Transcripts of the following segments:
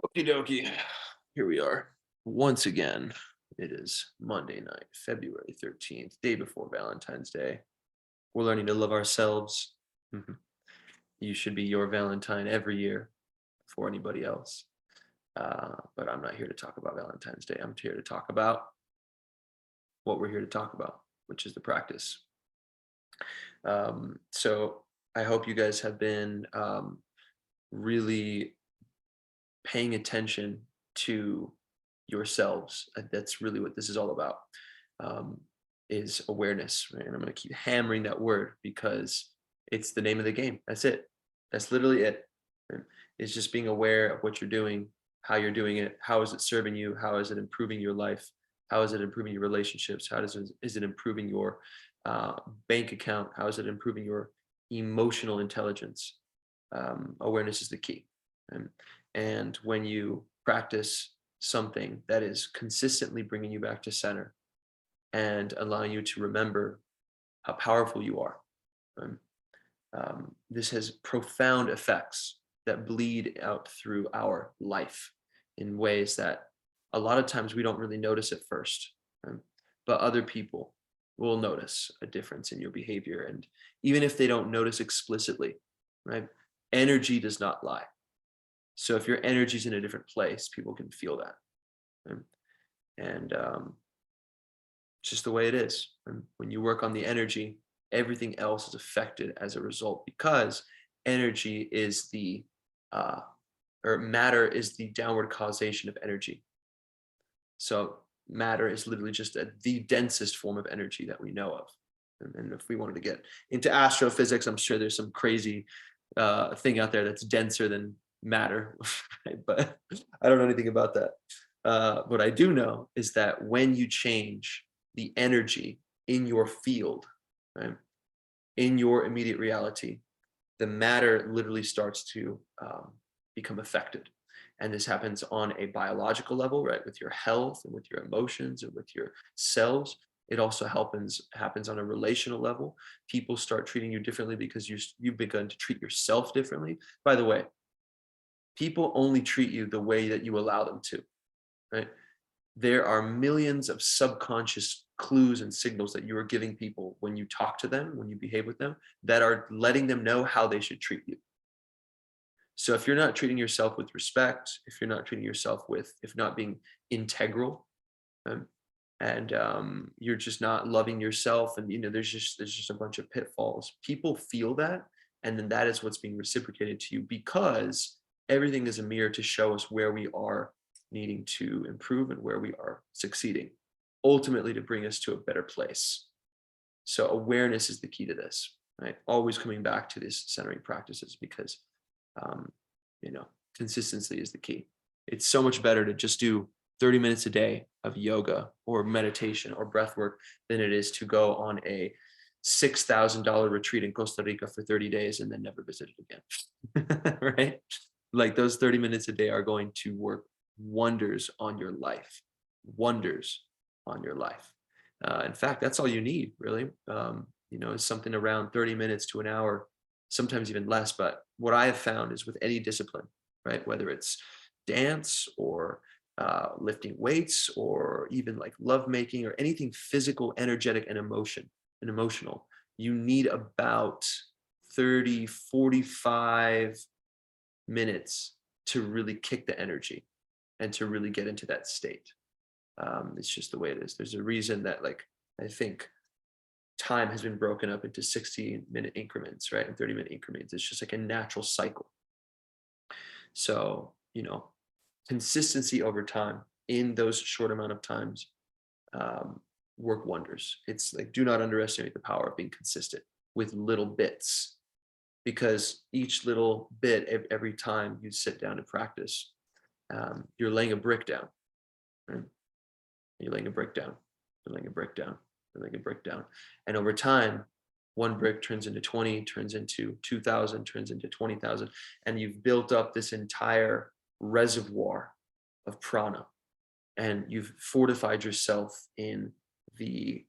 Okie dokie. Here we are. Once again, it is Monday night, February 13th, day before Valentine's Day. We're learning to love ourselves. Mhm. You should be your Valentine every year before anybody else. But I'm not here to talk about Valentine's Day. I'm here to talk about what we're here to talk about, which is the practice. So I hope you guys have been really paying attention to yourselves. That's really what this is all about. Um, is awareness, right? And I'm going to keep hammering that word because it's the name of the game. That's it. That's literally it. Right? It's just being aware of what you're doing, how you're doing it, how is it serving you, how is it improving your life, how is it improving your relationships, how is it improving your uh, bank account, how is it improving your emotional intelligence. Awareness is the key. And and when you practice something that is consistently bringing you back to center and allowing you to remember how powerful you are, um, this has profound effects that bleed out through our life in ways that a lot of times we don't really notice at first. But other people will notice a difference in your behavior. And even if they don't notice explicitly, right? Energy does not lie. So if your energy's in a different place, people can feel that. Right? And it's just the way it is. And when you work on the energy, everything else is affected as a result because energy is uh, or matter is the downward causation of energy. So matter is literally just the densest form of energy that we know of. And if we wanted to get into astrophysics, I'm sure there's some crazy thing out there that's denser than matter, right? But I don't know anything about that. What I do know is that when you change the energy in your field, right, in your immediate reality, the matter literally starts to become affected. And this happens on a biological level, right, with your health and with your emotions and with your cells. It also happens on a relational level. People start treating you differently because you've begun to treat yourself differently. By the way, people only treat you the way that you allow them to, right? There are millions of subconscious clues and signals that you are giving people when you talk to them, when you behave with them, that are letting them know how they should treat you. So if you're not treating yourself with respect, if you're not treating yourself with, if not being integral, um, and you're just not loving yourself, and there's just a bunch of pitfalls. People feel that, and then that is what's being reciprocated to you because everything is a mirror to show us where we are needing to improve and where we are succeeding, ultimately to bring us to a better place. So awareness is the key to this, right? Always coming back to these centering practices because um, consistency is the key. It's so much better to just do 30 minutes a day of yoga or meditation or breath work than it is to go on a $6,000 retreat in Costa Rica for 30 days and then never visit it again. Right? Like those 30 minutes a day are going to work wonders on your life, wonders on your life. In fact, that's all you need, really. Is something around 30 minutes to an hour, sometimes even less. But what I have found is with any discipline, right, whether it's dance or lifting weights or even like love making or anything physical, energetic, and emotional, you need about 30, 45 minutes to really kick the energy and to really get into that state. It's just the way it is. There's a reason that, like, I think time has been broken up into 60-minute increments, right? And 30-minute increments. It's just like a natural cycle. So, consistency over time in those short amount of times um, work wonders. It's like, do not underestimate the power of being consistent with little bits because each little bit every time you sit down and practice, you're laying a brick down, right? You're laying a brick down, you're laying a brick down, you're laying a brick down. And over time, one brick turns into 20, turns into 2,000, turns into 20,000. And you've built up this entire reservoir of prana. And you've fortified yourself in the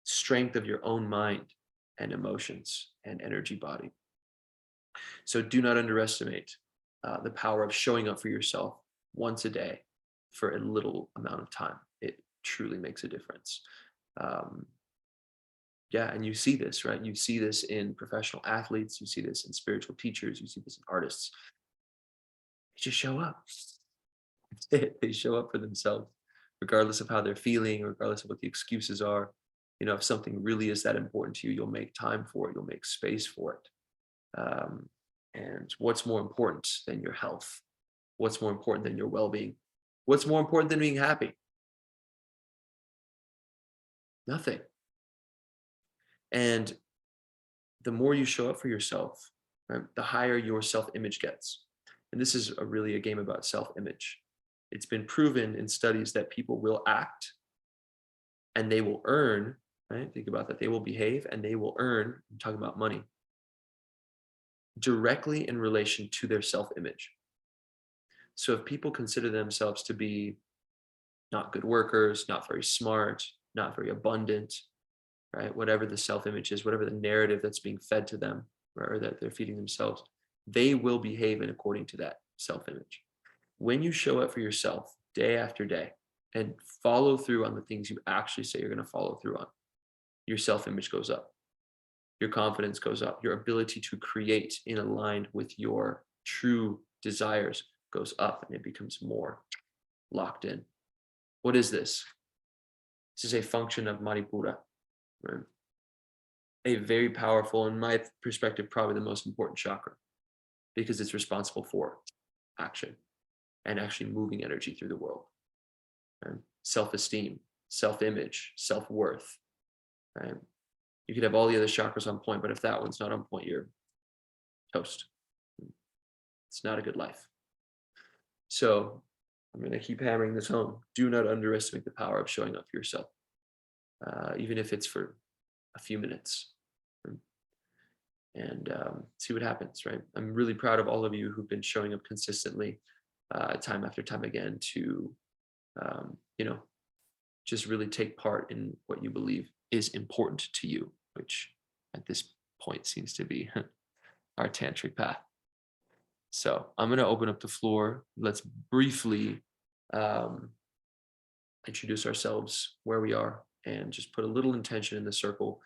strength of your own mind and emotions and energy body. So do not underestimate the power of showing up for yourself once a day for a little amount of time. It truly makes a difference. Um, yeah, and you see this, right? You see this in professional athletes, you see this in spiritual teachers, you see this in artists. They just show up. That's it. They show up for themselves, regardless of how they're feeling, regardless of what the excuses are. If something really is that important to you, you'll make time for it, you'll make space for it. And what's more important than your health? What's more important than your well-being? What's more important than being happy? Nothing. And the more you show up for yourself, right, the higher your self-image gets. And this is really a game about self-image. It's been proven in studies that people will act and they will earn, right? Think about that. They will behave and they will earn, I'm talking about money, directly in relation to their self-image. So if people consider themselves to be not good workers, not very smart, not very abundant, right? Whatever the self-image is, whatever the narrative that's being fed to them, or that they're feeding themselves, they will behave in according to that self-image. When you show up for yourself day after day and follow through on the things you actually say you're going to follow through on, your self-image goes up, your confidence goes up, your ability to create in aligned with your true desires goes up, and it becomes more locked in. What is this? This is a function of Manipura, right? A very powerful, in my perspective, probably the most important chakra, because it's responsible for action and actually moving energy through the world. Right? Self-esteem, self-image, self-worth. Right? You could have all the other chakras on point, but if that one's not on point, you're toast. It's not a good life. So I'm going to keep hammering this home. Do not underestimate the power of showing up for yourself, even if it's for a few minutes. And see what happens, right? I'm really proud of all of you who've been showing up consistently, time after time again, to just really take part in what you believe is important to you, which at this point seems to be our tantric path. So I'm going to open up the floor. Let's briefly introduce ourselves, where we are, and just put a little intention in the circle.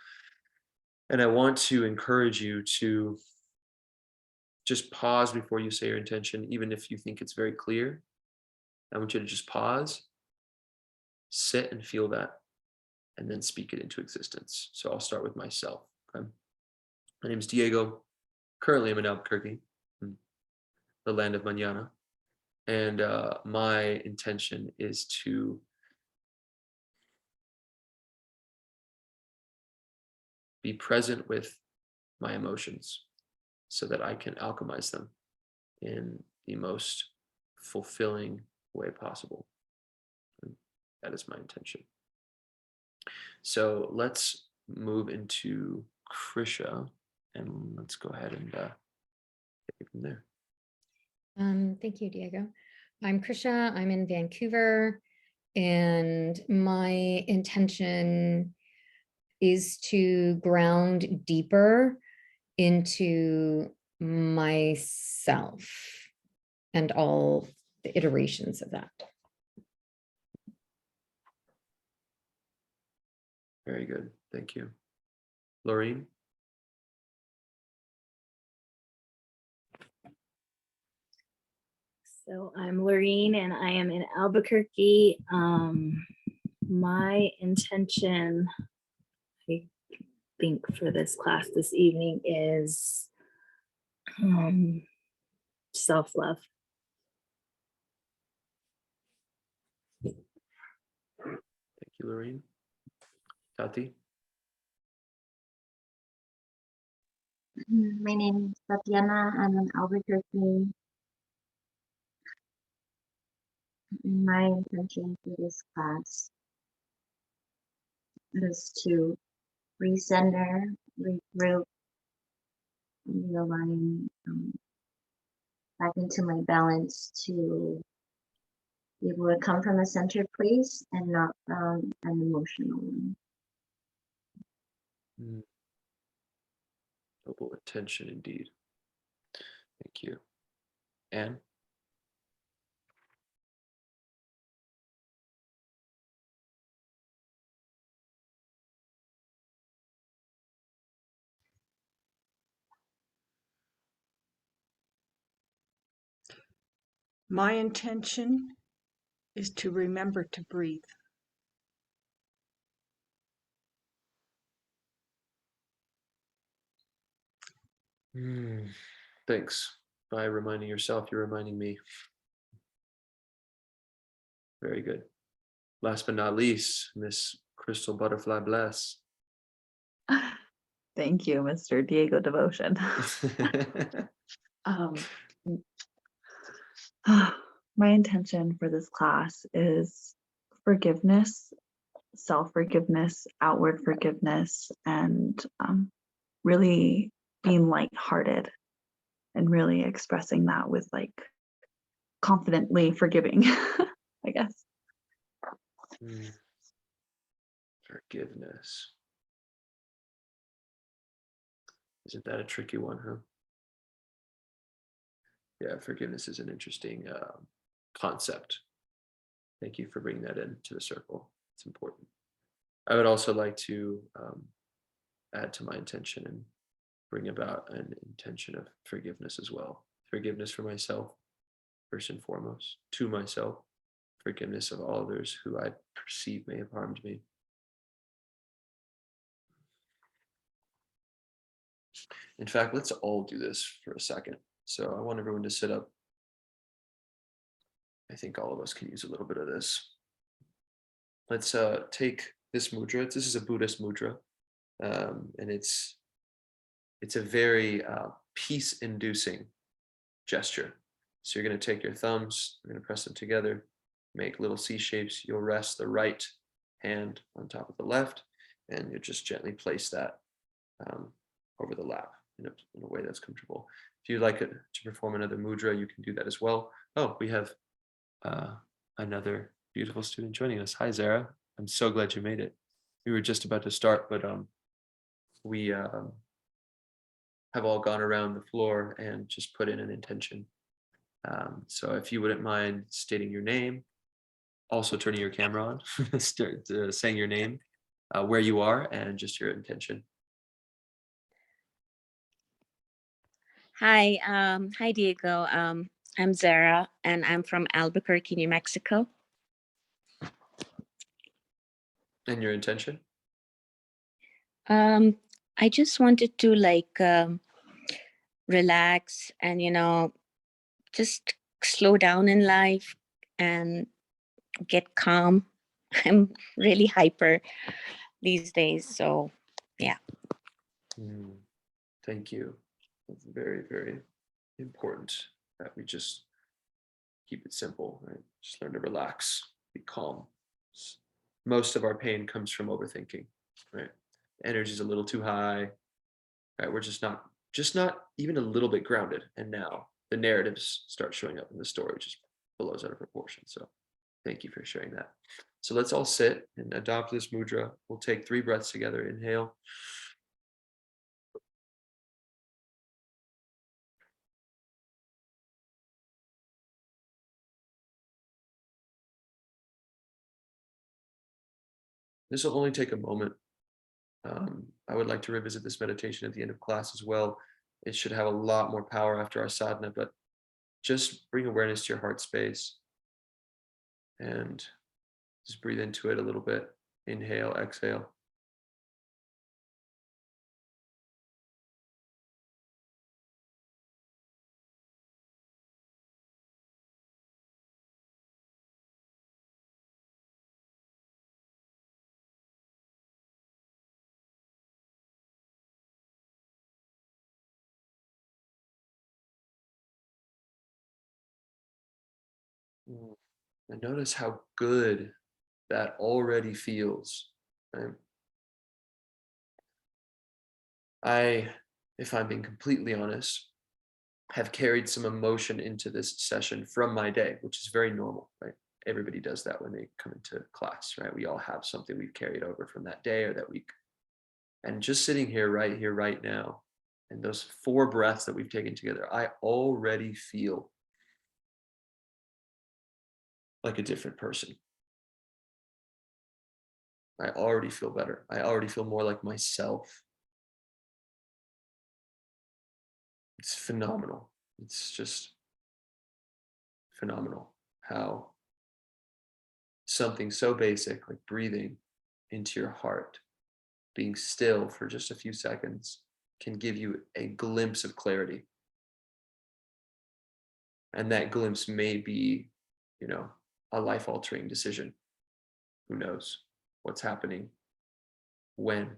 And I want to encourage you to just pause before you say your intention, even if you think it's very clear. I want you to just pause, sit and feel that, and then speak it into existence. So I'll start with myself. Okay? My name is Diego. Currently, I'm in Albuquerque, the land of mañana. And my intention is to be present with my emotions so that I can alchemize them in the most fulfilling way possible. And that is my intention. So let's move into Krisha, and let's go ahead and take it from there. Thank you, Diego. I'm Krisha. I'm in Vancouver, and my intention is to ground deeper into myself and all the iterations of that. Very good. Thank you. Laureen? So I'm Laureen and I am in Albuquerque. My intention, I think, for this class this evening is self-love. Thank you, Laureen. Tati? My name is Tatiana. I'm in Albuquerque. My intention for this class is to recenter, regroup, realign back into my balance, to be able to come from a centered place and not from an emotional one. Noble attention indeed. Thank you. Anne? My intention is to remember to breathe. Thanks. By reminding yourself, you're reminding me. Very good. Last but not least, Miss Crystal Butterfly Bless. Thank you, Mr. Diego Devotion. Um, my intention for this class is forgiveness, self-forgiveness, outward forgiveness, and really being lighthearted and really expressing that with like confidently forgiving, I guess. Forgiveness. Isn't that a tricky one, huh? Yeah, forgiveness is an interesting concept. Thank you for bringing that into the circle. It's important. I would also like to add to my intention and bring about an intention of forgiveness as well. Forgiveness for myself, first and foremost, to myself, forgiveness of all others who I perceive may have harmed me. In fact, let's all do this for a second. So I want everyone to sit up. I think all of us can use a little bit of this. Let's take this mudra. This is a Buddhist mudra, and it's a very peace-inducing gesture. So you're going to take your thumbs, we're going to press them together, make little C shapes. You'll rest the right hand on top of the left, and you just gently place that over the lap in a way that's comfortable. If you'd like to perform another mudra, you can do that as well. Oh, we have another beautiful student joining us. Hi, Zara. I'm so glad you made it. We were just about to start, but we have all gone around the floor and just put in an intention. So if you wouldn't mind stating your name, also turning your camera on, saying your name, where you are, and just your intention. Hi, hi Diego. I'm Zara, and I'm from Albuquerque, New Mexico. And your intention? I just wanted to relax and just slow down in life and get calm. I'm really hyper these days, so yeah. Thank you. It's very, very important that we just keep it simple, right? Just learn to relax, be calm. Most of our pain comes from overthinking, right? Energy is a little too high, right? We're just not even a little bit grounded. And now the narratives start showing up in the story, just blows out of proportion. So thank you for sharing that. So let's all sit and adopt this mudra. We'll take 3 breaths together. Inhale. This will only take a moment. I would like to revisit this meditation at the end of class as well. It should have a lot more power after our sadhana, but just bring awareness to your heart space and just breathe into it a little bit. Inhale, exhale. And notice how good that already feels. Right? If I'm being completely honest, have carried some emotion into this session from my day, which is very normal, right? Everybody does that when they come into class, right? We all have something we've carried over from that day or that week. And just sitting here, right now, and those 4 breaths that we've taken together, I already feel like a different person. I already feel better. I already feel more like myself. It's phenomenal. It's just phenomenal how something so basic like breathing into your heart, being still for just a few seconds, can give you a glimpse of clarity. And that glimpse may be, you know, a life altering decision. Who knows what's happening, when,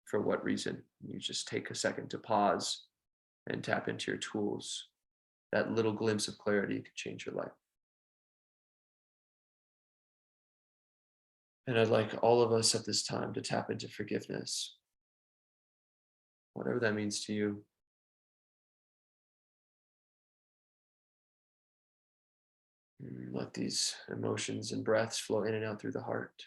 for what reason. You just take a second to pause and tap into your tools. That little glimpse of clarity could change your life. And I'd like all of us at this time to tap into forgiveness, whatever that means to you. Let these emotions and breaths flow in and out through the heart.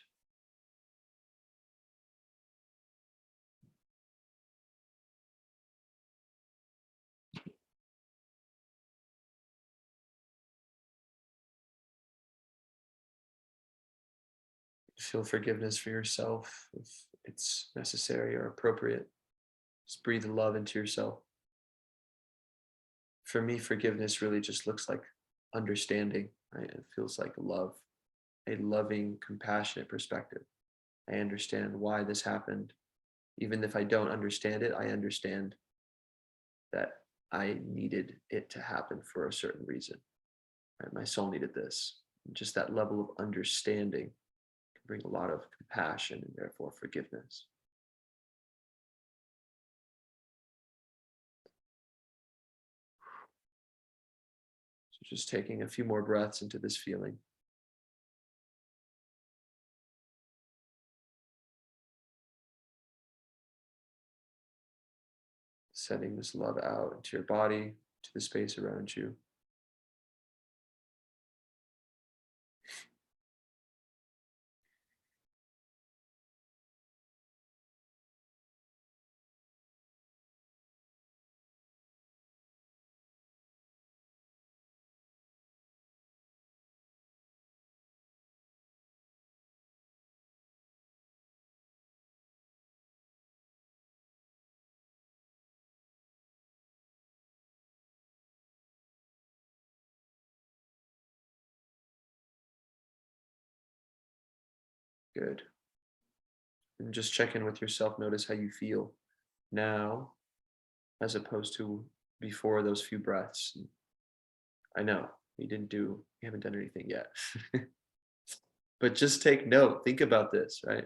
Feel forgiveness for yourself if it's necessary or appropriate. Just breathe love into yourself. For me, forgiveness really just looks like understanding, right? It feels like love, a loving, compassionate perspective. I understand why this happened. Even if I don't understand it, I understand that I needed it to happen for a certain reason. Right? My soul needed this. And just that level of understanding can bring a lot of compassion and therefore forgiveness. So just taking a few more breaths into this feeling. Sending this love out into your body, to the space around you. Good. And just check in with yourself. Notice how you feel now as opposed to before those few breaths. I know you haven't done anything yet. But just take note, think about this, right?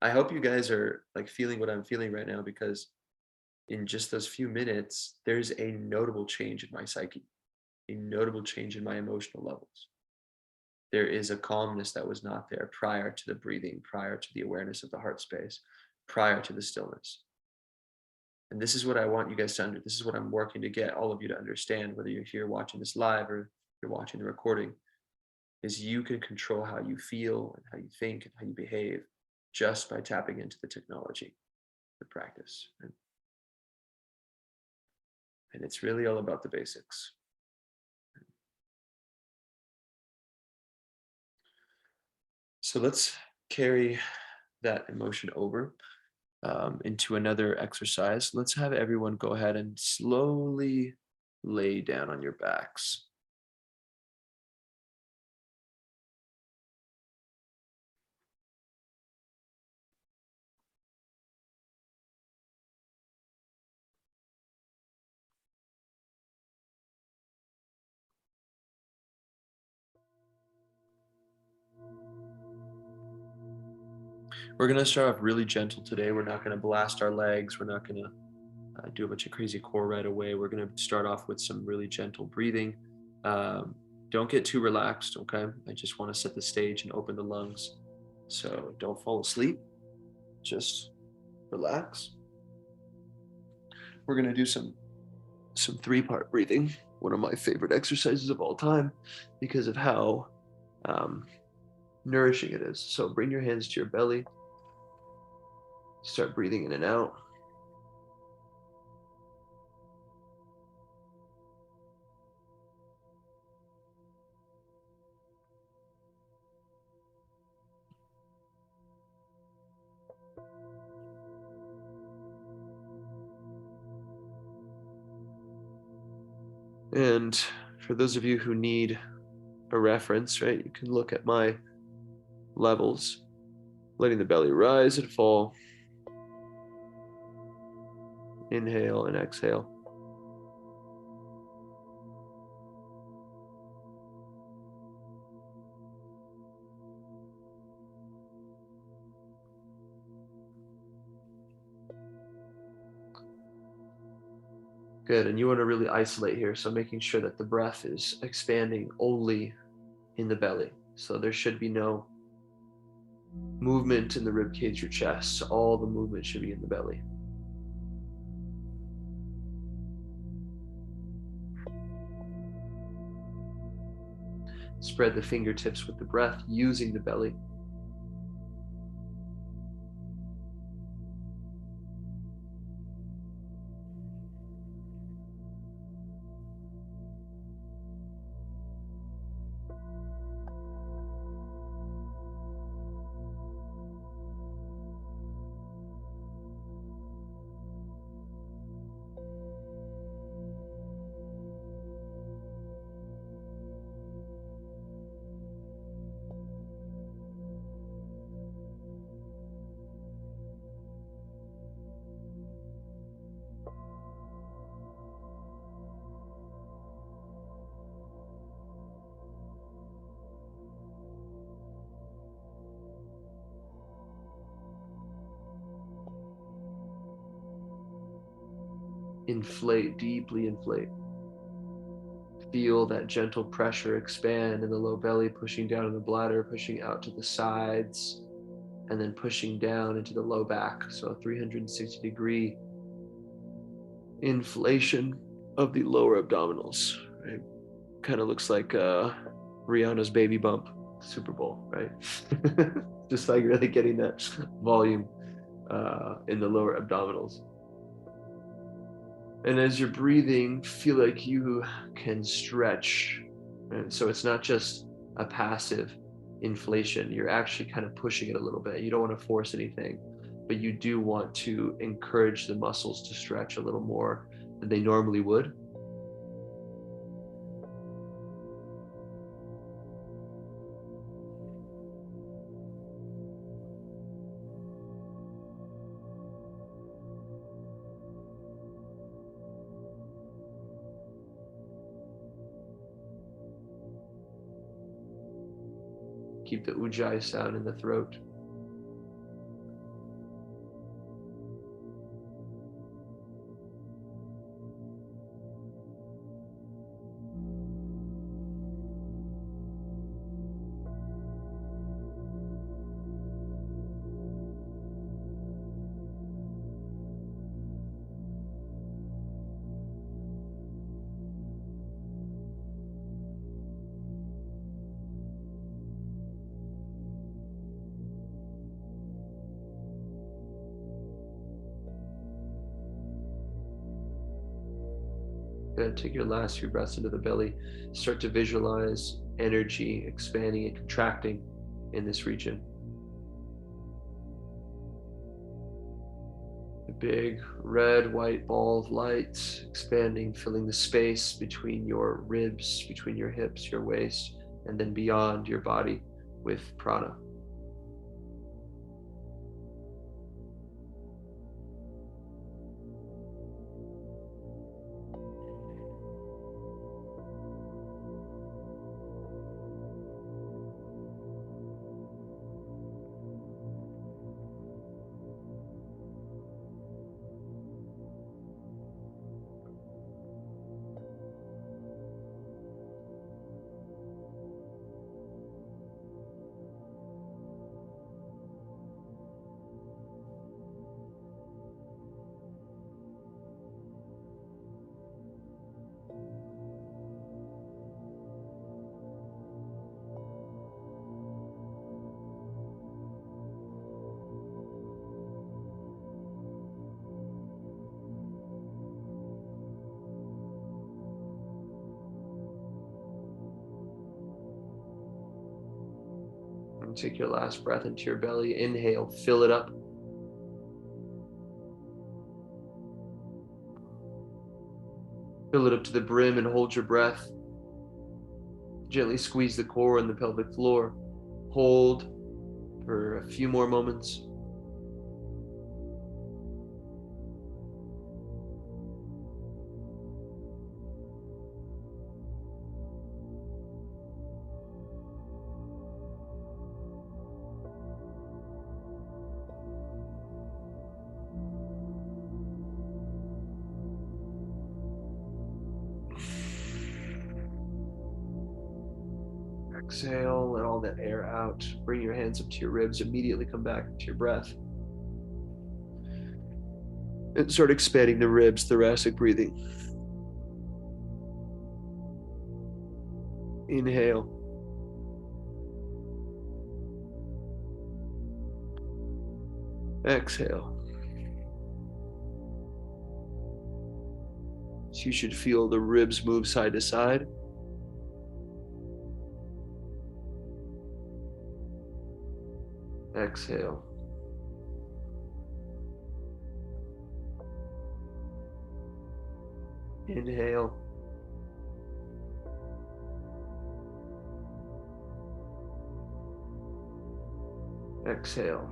I hope you guys are like feeling what I'm feeling right now, because in just those few minutes, there's a notable change in my psyche, a notable change in my emotional levels. There is a calmness that was not there prior to the breathing, prior to the awareness of the heart space, prior to the stillness. And this is what I want you guys to understand. This is what I'm working to get all of you to understand, whether you're here watching this live or you're watching the recording, is you can control how you feel and how you think and how you behave just by tapping into the technology, the practice. And it's really all about the basics. So let's carry that emotion over into another exercise. Let's have everyone go ahead and slowly lay down on your backs. We're going to start off really gentle today. We're not going to blast our legs. We're not going to do a bunch of crazy core right away. We're going to start off with some really gentle breathing. Don't get too relaxed, okay? I just want to set the stage and open the lungs. So don't fall asleep. Just relax. We're going to do some three-part breathing, one of my favorite exercises of all time because of how nourishing it is. So bring your hands to your belly. Start breathing in and out. And for those of you who need a reference, right, you can look at my levels, letting the belly rise and fall. Inhale and exhale. Good, and you want to really isolate here, so making sure that the breath is expanding only in the belly. So there should be no movement in the rib cage or chest. All the movement should be in the belly. Spread the fingertips with the breath using the belly. Inflate, deeply inflate. Feel that gentle pressure expand in the low belly, pushing down in the bladder, pushing out to the sides, and then pushing down into the low back. So a 360-degree inflation of the lower abdominals, right? Kind of looks like Rihanna's baby bump Super Bowl, right? Just like really getting that volume in the lower abdominals. And as you're breathing, feel like you can stretch. And so it's not just a passive inflation. You're actually kind of pushing it a little bit. You don't want to force anything, but you do want to encourage the muscles to stretch a little more than they normally would. Keep the ujjayi sound in the throat. Good. Take your last few breaths into the belly. Start to visualize energy expanding and contracting in this region. A big red, white ball of light expanding, filling the space between your ribs, between your hips, your waist, and then beyond your body with prana. And take your last breath into your belly. Inhale, fill it up. Fill it up to the brim and hold your breath. Gently squeeze the core and the pelvic floor. Hold for a few more moments. Exhale, let all that air out. Bring your hands up to your ribs. Immediately come back to your breath. And start expanding the ribs, thoracic breathing. Inhale. Exhale. So you should feel the ribs move side to side. Exhale. Inhale. Exhale.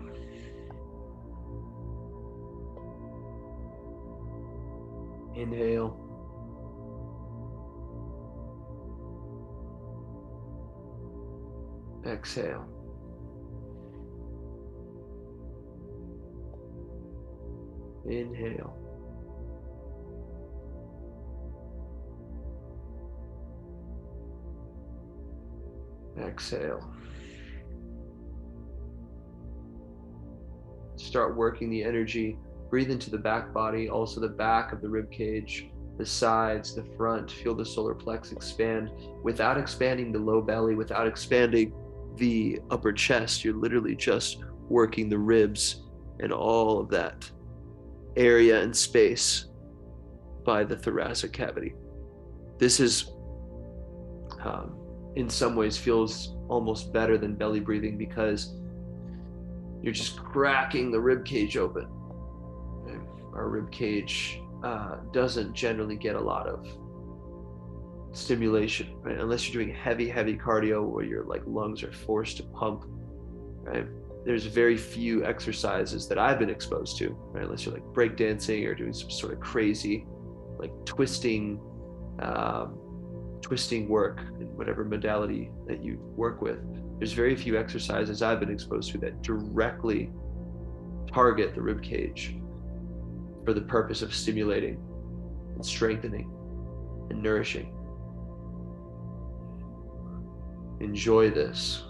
Inhale. Exhale. Inhale. Exhale. Start working the energy. Breathe into the back body, also the back of the rib cage, the sides, the front. Feel the solar plex expand without expanding the low belly, without expanding the upper chest. You're literally just working the ribs and all of that area and space by the thoracic cavity. This is, in some ways, feels almost better than belly breathing because you're just cracking the rib cage open. Our rib cage doesn't generally get a lot of stimulation, right? Unless you're doing heavy cardio where your lungs are forced to pump, right? There's very few exercises that I've been exposed to, right? Unless you're breakdancing or doing some sort of crazy twisting work in whatever modality that you work with. There's very few exercises I've been exposed to that directly target the rib cage for the purpose of stimulating and strengthening and nourishing. Enjoy this.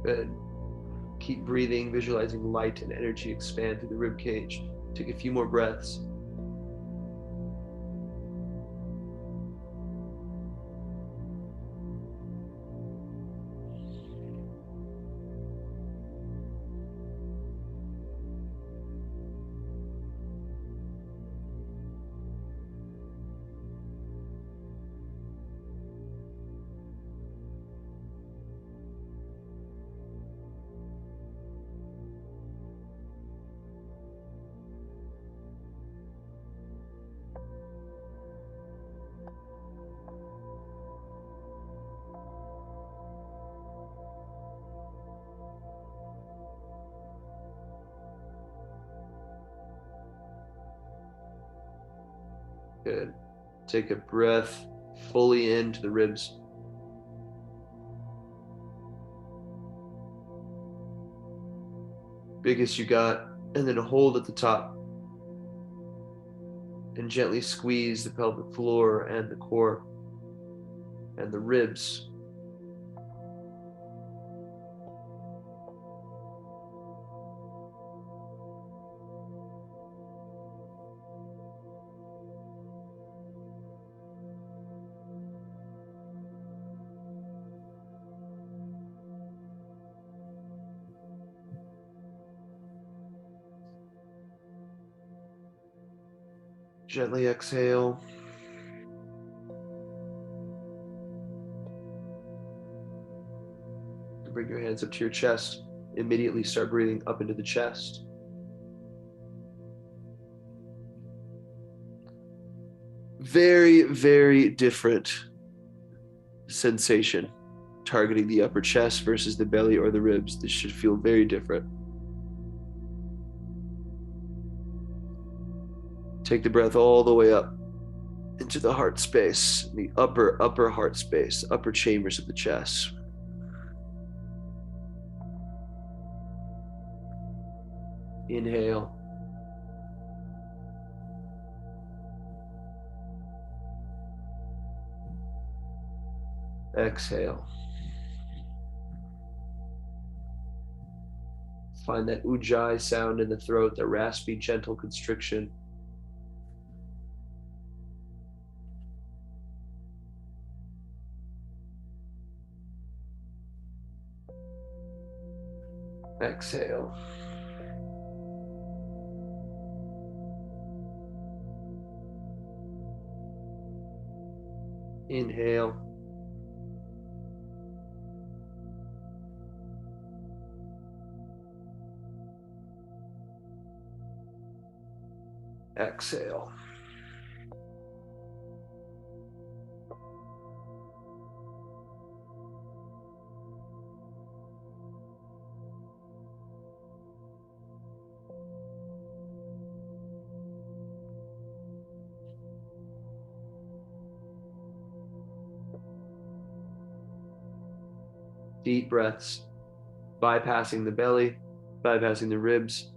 Good. Keep breathing, visualizing light and energy expand through the rib cage. Take a few more breaths. Good. Take a breath fully into the ribs. Biggest you got, and then hold at the top. And gently squeeze the pelvic floor and the core and the ribs. Gently exhale. Bring your hands up to your chest. Immediately start breathing up into the chest. Very, very different sensation targeting the upper chest versus the belly or the ribs. This should feel very different. Take the breath all the way up into the heart space, the upper heart space, upper chambers of the chest. Inhale. Exhale. Find that ujjayi sound in the throat, that raspy, gentle constriction. Exhale. Inhale. Exhale. Deep breaths, bypassing the belly, bypassing the ribs,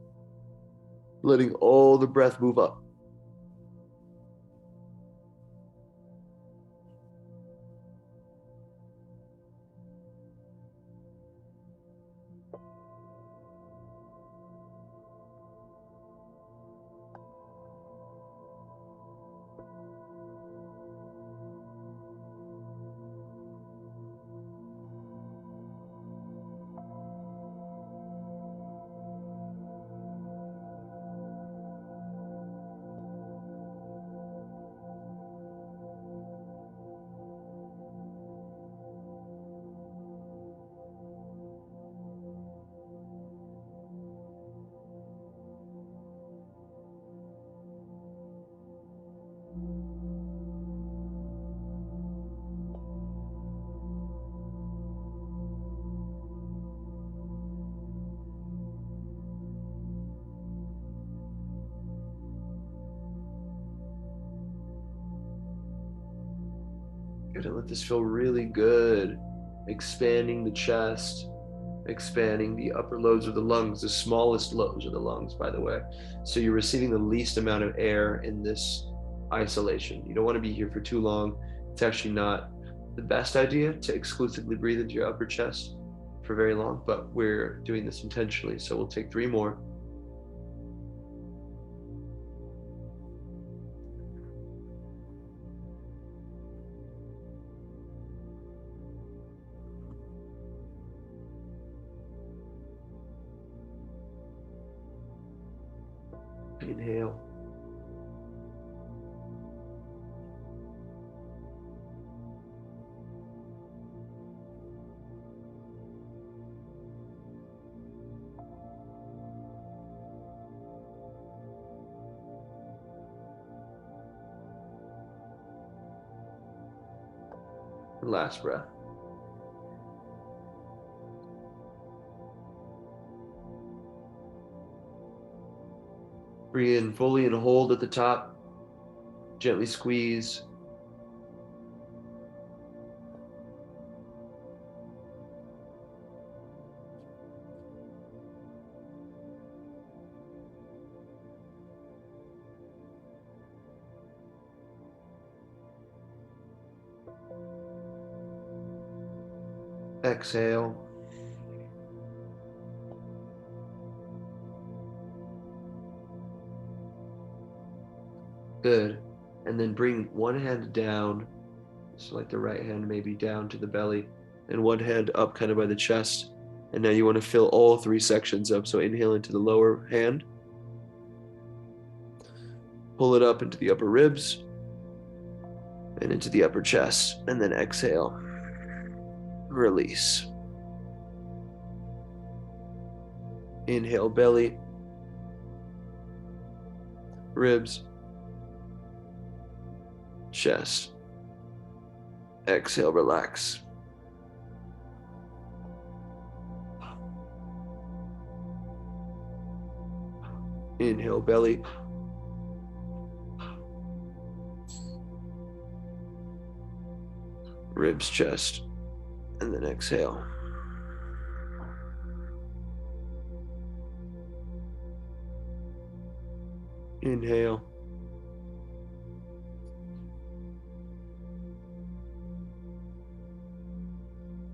letting all the breath move up. Good, and let this feel really good. Expanding the chest, expanding the upper lobes of the lungs, the smallest lobes of the lungs, by the way. So you're receiving the least amount of air in this isolation. You don't want to be here for too long. It's actually not the best idea to exclusively breathe into your upper chest for very long, but we're doing this intentionally. So we'll take 3 more. Inhale. And last breath. Breathe in fully and hold at the top. Gently squeeze. Exhale. Good. And then bring one hand down, so like the right hand maybe down to the belly, and one hand up kind of by the chest. And now you want to fill all three sections up. So inhale into the lower hand, pull it up into the upper ribs and into the upper chest, and then exhale. Release. Inhale, belly, ribs, chest. Exhale, relax. Inhale, belly. Ribs, chest, and then exhale. Inhale.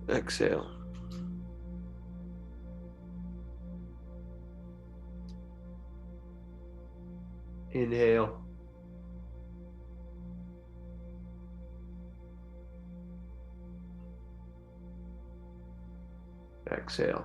Exhale. Inhale. Exhale.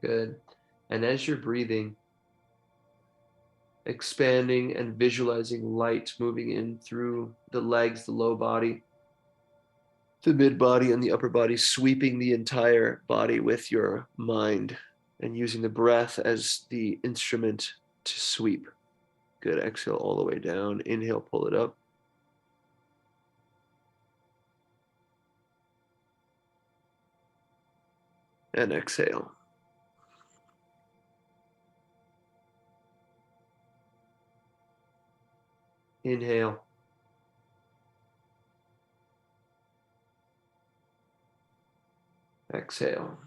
Good. And as you're breathing, expanding and visualizing light moving in through the legs, the low body, the mid body, and the upper body, sweeping the entire body with your mind and using the breath as the instrument to sweep. Good. Exhale all the way down. Inhale, pull it up. And exhale. Inhale. Exhale.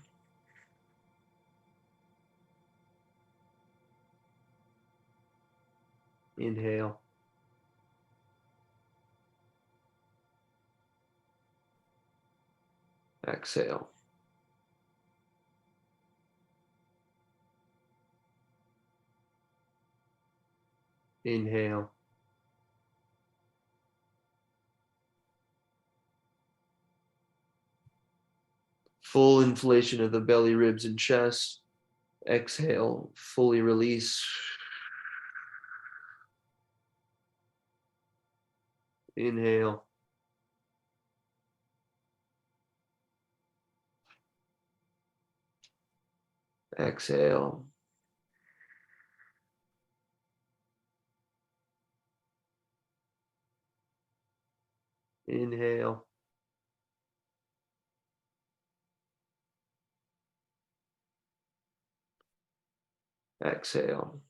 Inhale. Exhale. Inhale. Full inflation of the belly, ribs, and chest. Exhale, fully release. Inhale. Exhale. Inhale. Exhale.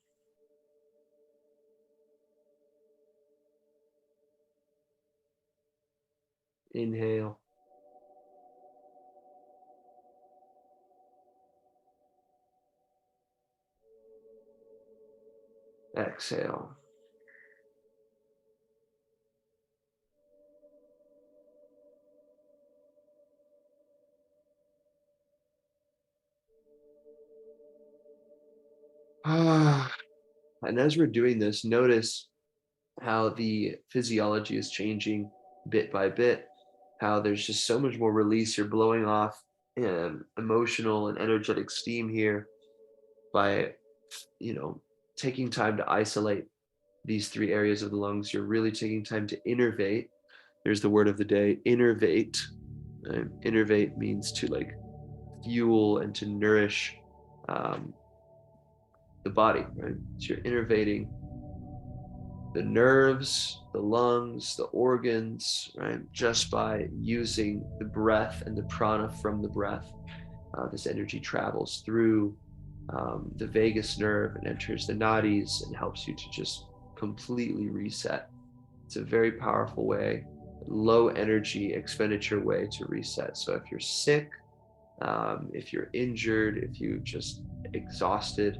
Inhale. Exhale. Ah, And as we're doing this, notice how the physiology is changing bit by bit, how there's just so much more release. You're blowing off emotional and energetic steam here by, you know, taking time to isolate these three areas of the lungs. You're really taking time to innervate. There's the word of the day, innervate. Innervate means to like fuel and to nourish um, the body, right? So you're innervating the nerves, the lungs, the organs, right? Just by using the breath and the prana from the breath. This energy travels through the vagus nerve and enters the nadis and helps you to just completely reset. It's a very powerful way, low energy expenditure way to reset. So if you're sick, if you're injured, if you're just exhausted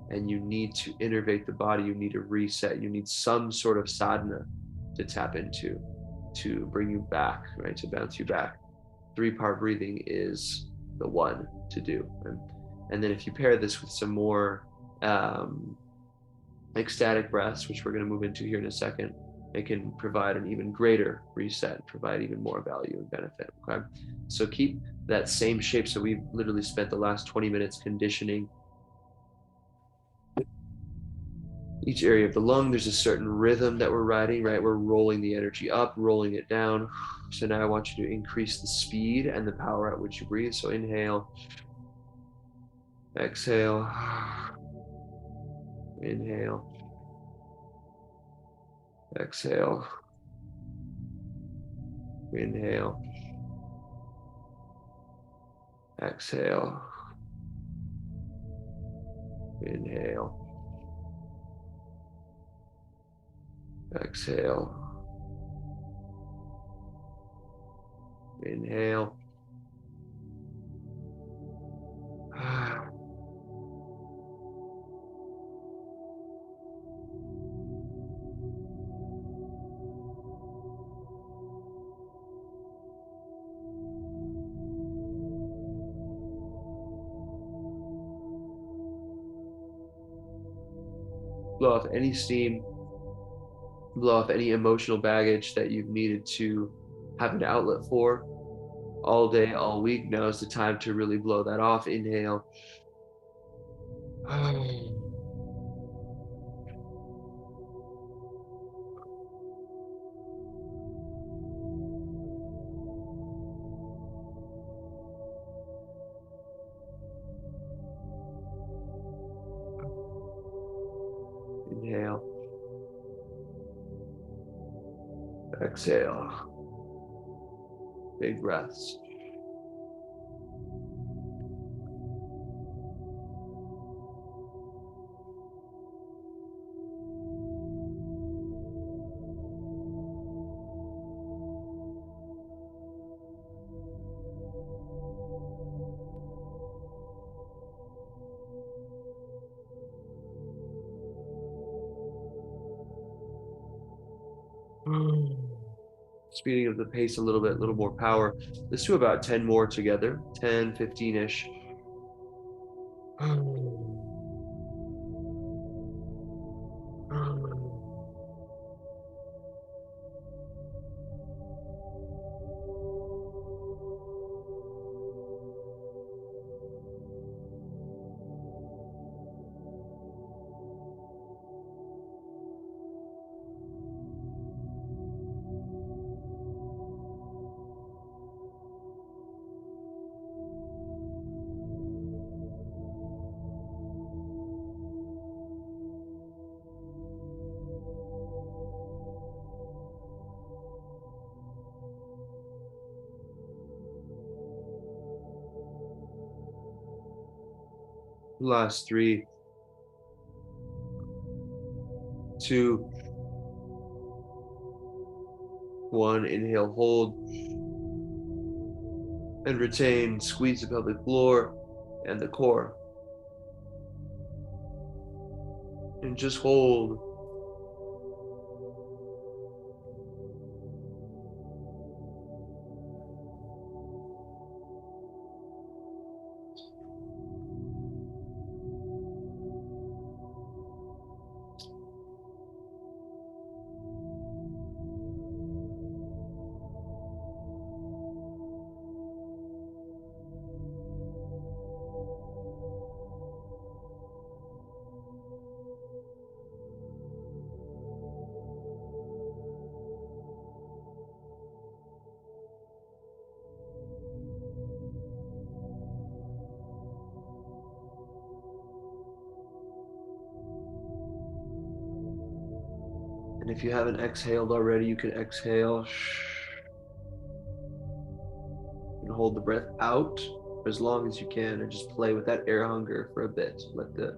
and you need to innervate the body, you need to reset, you need some sort of sadhana to tap into to bring you back, right? To bounce you back. 3-part breathing is the one to do. Right? And then if you pair this with some more ecstatic breaths, which we're going to move into here in a second, it can provide an even greater reset, provide even more value and benefit. Okay. So keep that same shape. So we've literally spent the last 20 minutes conditioning each area of the lung. There's a certain rhythm that we're riding, right? We're rolling the energy up, rolling it down. So now I want you to increase the speed and the power at which you breathe. So inhale, exhale, inhale, exhale, inhale, exhale, inhale, exhale, inhale. Blow off any steam, blow off any emotional baggage that you've needed to have an outlet for all day, all week. Now is the time to really blow that off. Inhale. Inhale. Exhale. Big breaths. Speeding up the pace a little more power. Let's do about 10 more together, 10, 15-ish. Last 3, 2, 1. Inhale, hold, and retain. Squeeze the pelvic floor and the core. And just hold. If you haven't exhaled already, you can exhale. And hold the breath out for as long as you can, and just play with that air hunger for a bit. Let the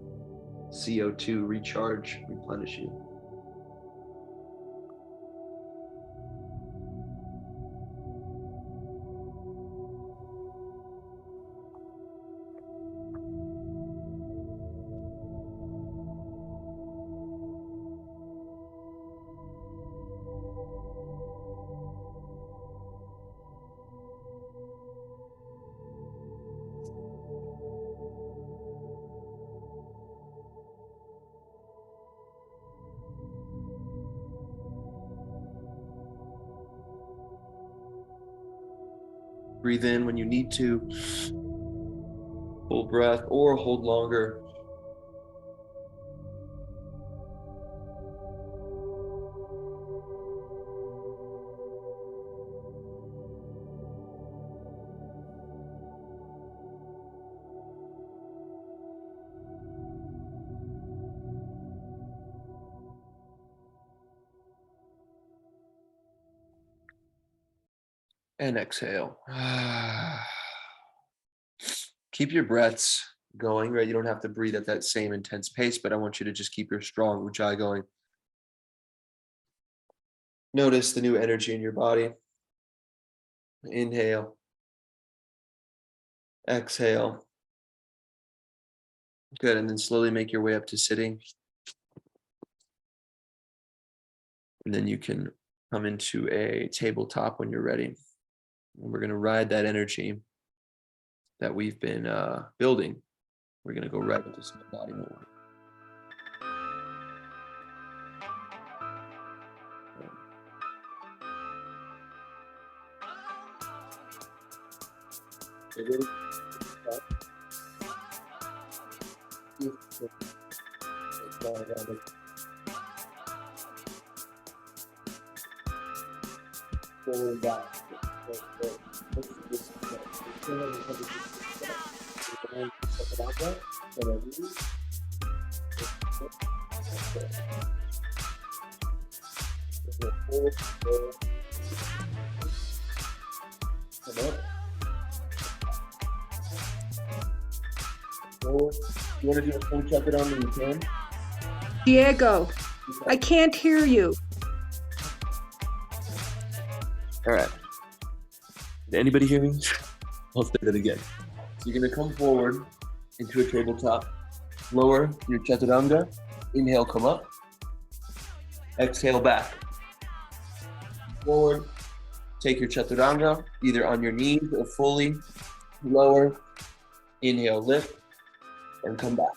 CO2 recharge, replenish you. Breathe in when you need to, full breath, or hold longer. And exhale. Keep your breaths going, right? You don't have to breathe at that same intense pace, but I want you to just keep your strong ujjayi going. Notice the new energy in your body. Inhale. Exhale. Good, and then slowly make your way up to sitting. And then you can come into a tabletop when you're ready. And we're gonna ride that energy that we've been building. We're gonna go right into some body movement. Forward back. You want to do a full check it on when you can? Diego, I can't hear you. All right. Did anybody hear me? I'll say that again. So you're gonna come forward into a tabletop. Lower your chaturanga. Inhale, come up. Exhale, back. Forward. Take your chaturanga either on your knees or fully. Lower. Inhale, lift, and come back.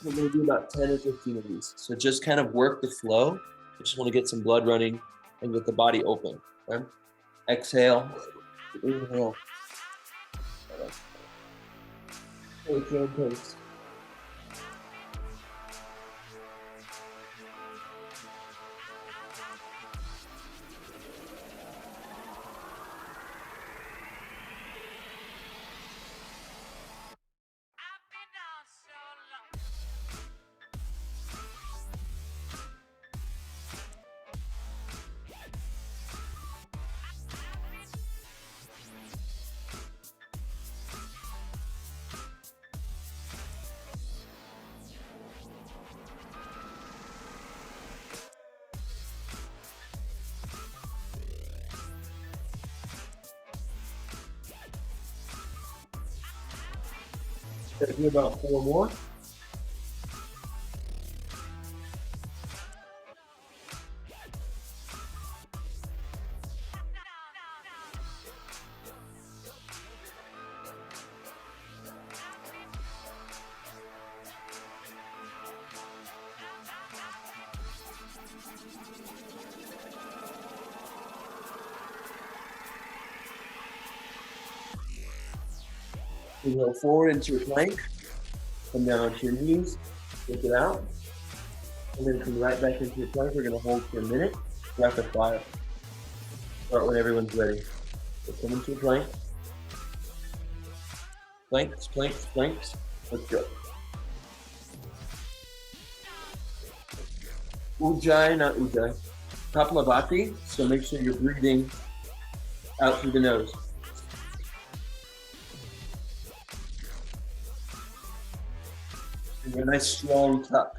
We're gonna do about 10 or 15 of these. So just kind of work the flow. I just want to get some blood running and get the body open. Okay? Exhale. Inhale. Take your pace. Gonna do about 4 more. Inhale forward into a plank. Come down onto your knees, lift it out, and then come right back into your plank. We're gonna hold for a minute, rapid fire. Start when everyone's ready. So come into a plank. Planks, planks, planks. Let's go. Ujjayi, not ujjayi. Kapalabhati, so make sure you're breathing out through the nose. And a nice strong tuck.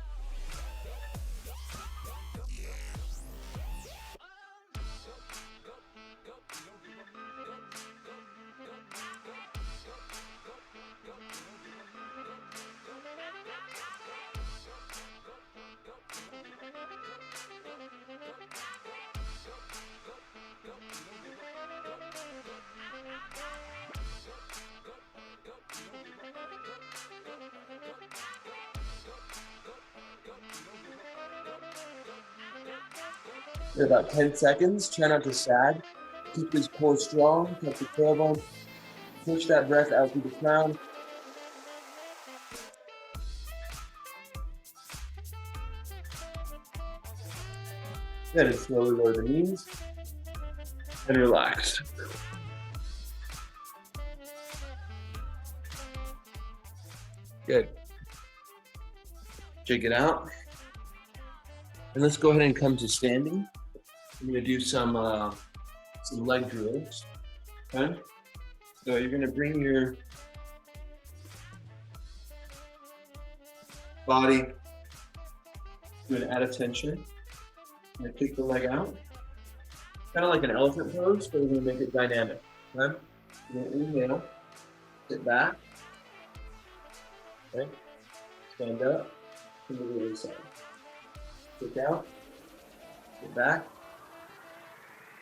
In about 10 seconds, try not to sag. Keep this core strong, touch the tailbone. Push that breath out through the crown. Then slowly lower the knees and relax. Good. Shake it out. And let's go ahead and come to standing. I'm gonna do some leg drills. Okay? So you're gonna bring your body to an at attention. I'm gonna kick the leg out. Kind of like an elephant pose, but we're gonna make it dynamic. Okay? You're gonna inhale, sit back. Okay? Stand up, and move to the other side. Kick out, sit back,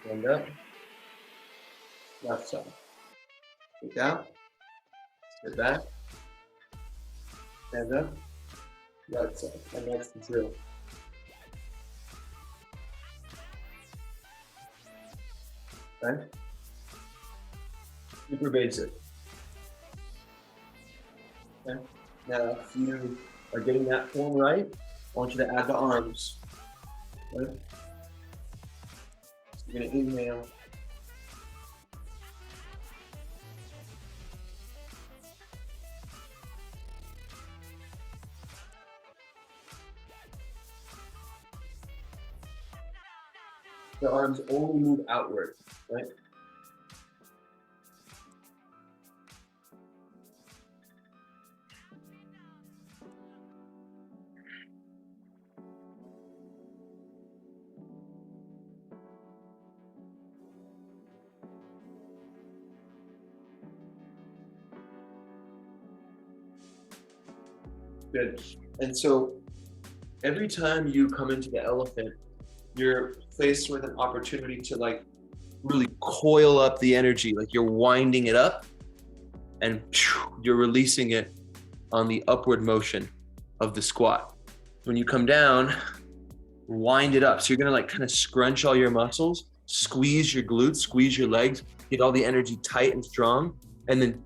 stand up, left side. Kick out, sit back, stand up, right side. And that's the drill. Okay? Super basic. Okay? Now, if you are getting that form right, I want you to add the arms. Okay? So you're gonna inhale. The arms only move outward, right? Good. And so every time you come into the elephant, you're faced with an opportunity to like really coil up the energy, like you're winding it up and you're releasing it on the upward motion of the squat. When you come down, wind it up. So you're gonna like kind of scrunch all your muscles, squeeze your glutes, squeeze your legs, get all the energy tight and strong, and then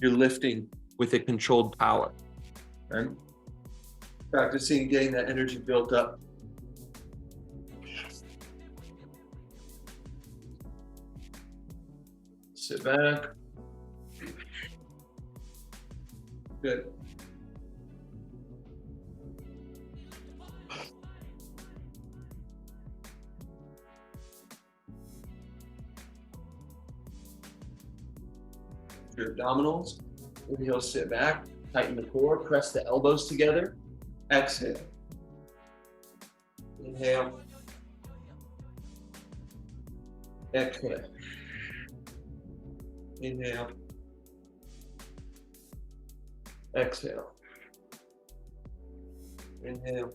you're lifting with a controlled power. Right? Practicing getting that energy built up. Sit back. Good. Your abdominals. Inhale, sit back. Tighten the core. Press the elbows together. Exhale. Inhale. Exhale. Inhale. Exhale. Inhale.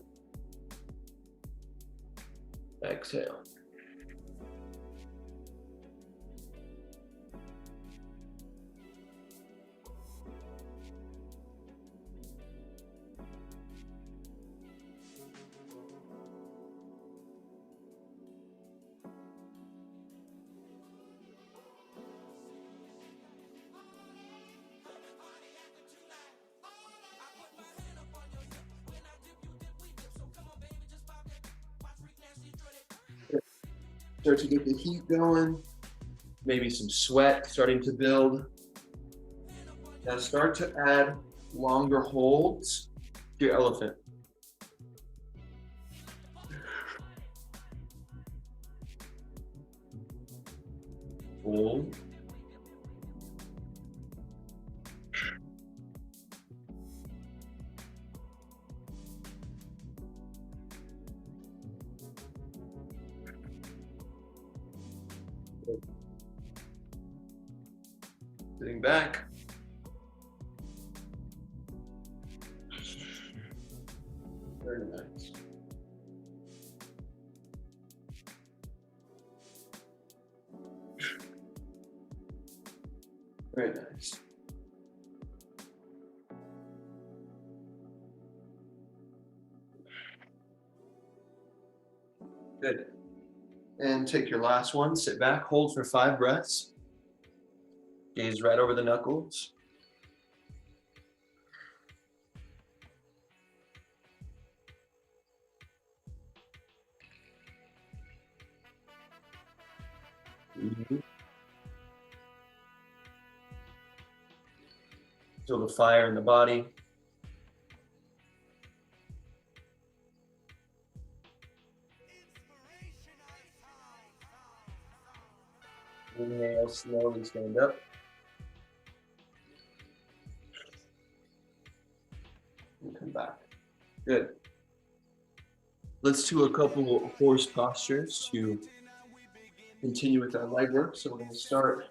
Exhale. Start to get the heat going, maybe some sweat starting to build. Now start to add longer holds to your elephant. Hold. Sitting back. Very nice. Very nice. Good. And take your last one, sit back, hold for 5 breaths. Gaze right over the knuckles. Feel the fire in the body. Inhale, slowly stand up. And come back. Good. Let's do a couple horse postures to continue with our leg work. So we're going to start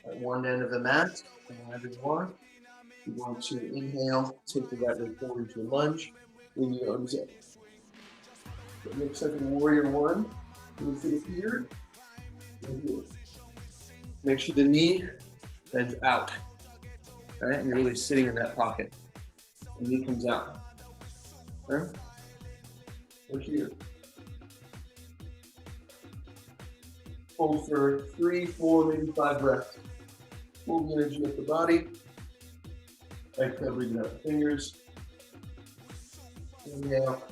at one end of the mat, wherever you are. You want to inhale, take the right leg forward into a lunge, bring your arms up. It looks like a warrior one. Move it here. And here. Make sure the knee bends out. All right, and you're really sitting in that pocket. The knee comes out. All right? Or here. Hold for 3, 4, maybe 5 breaths. Pull the energy up the body. Exhale, breathing out the fingers. Inhale.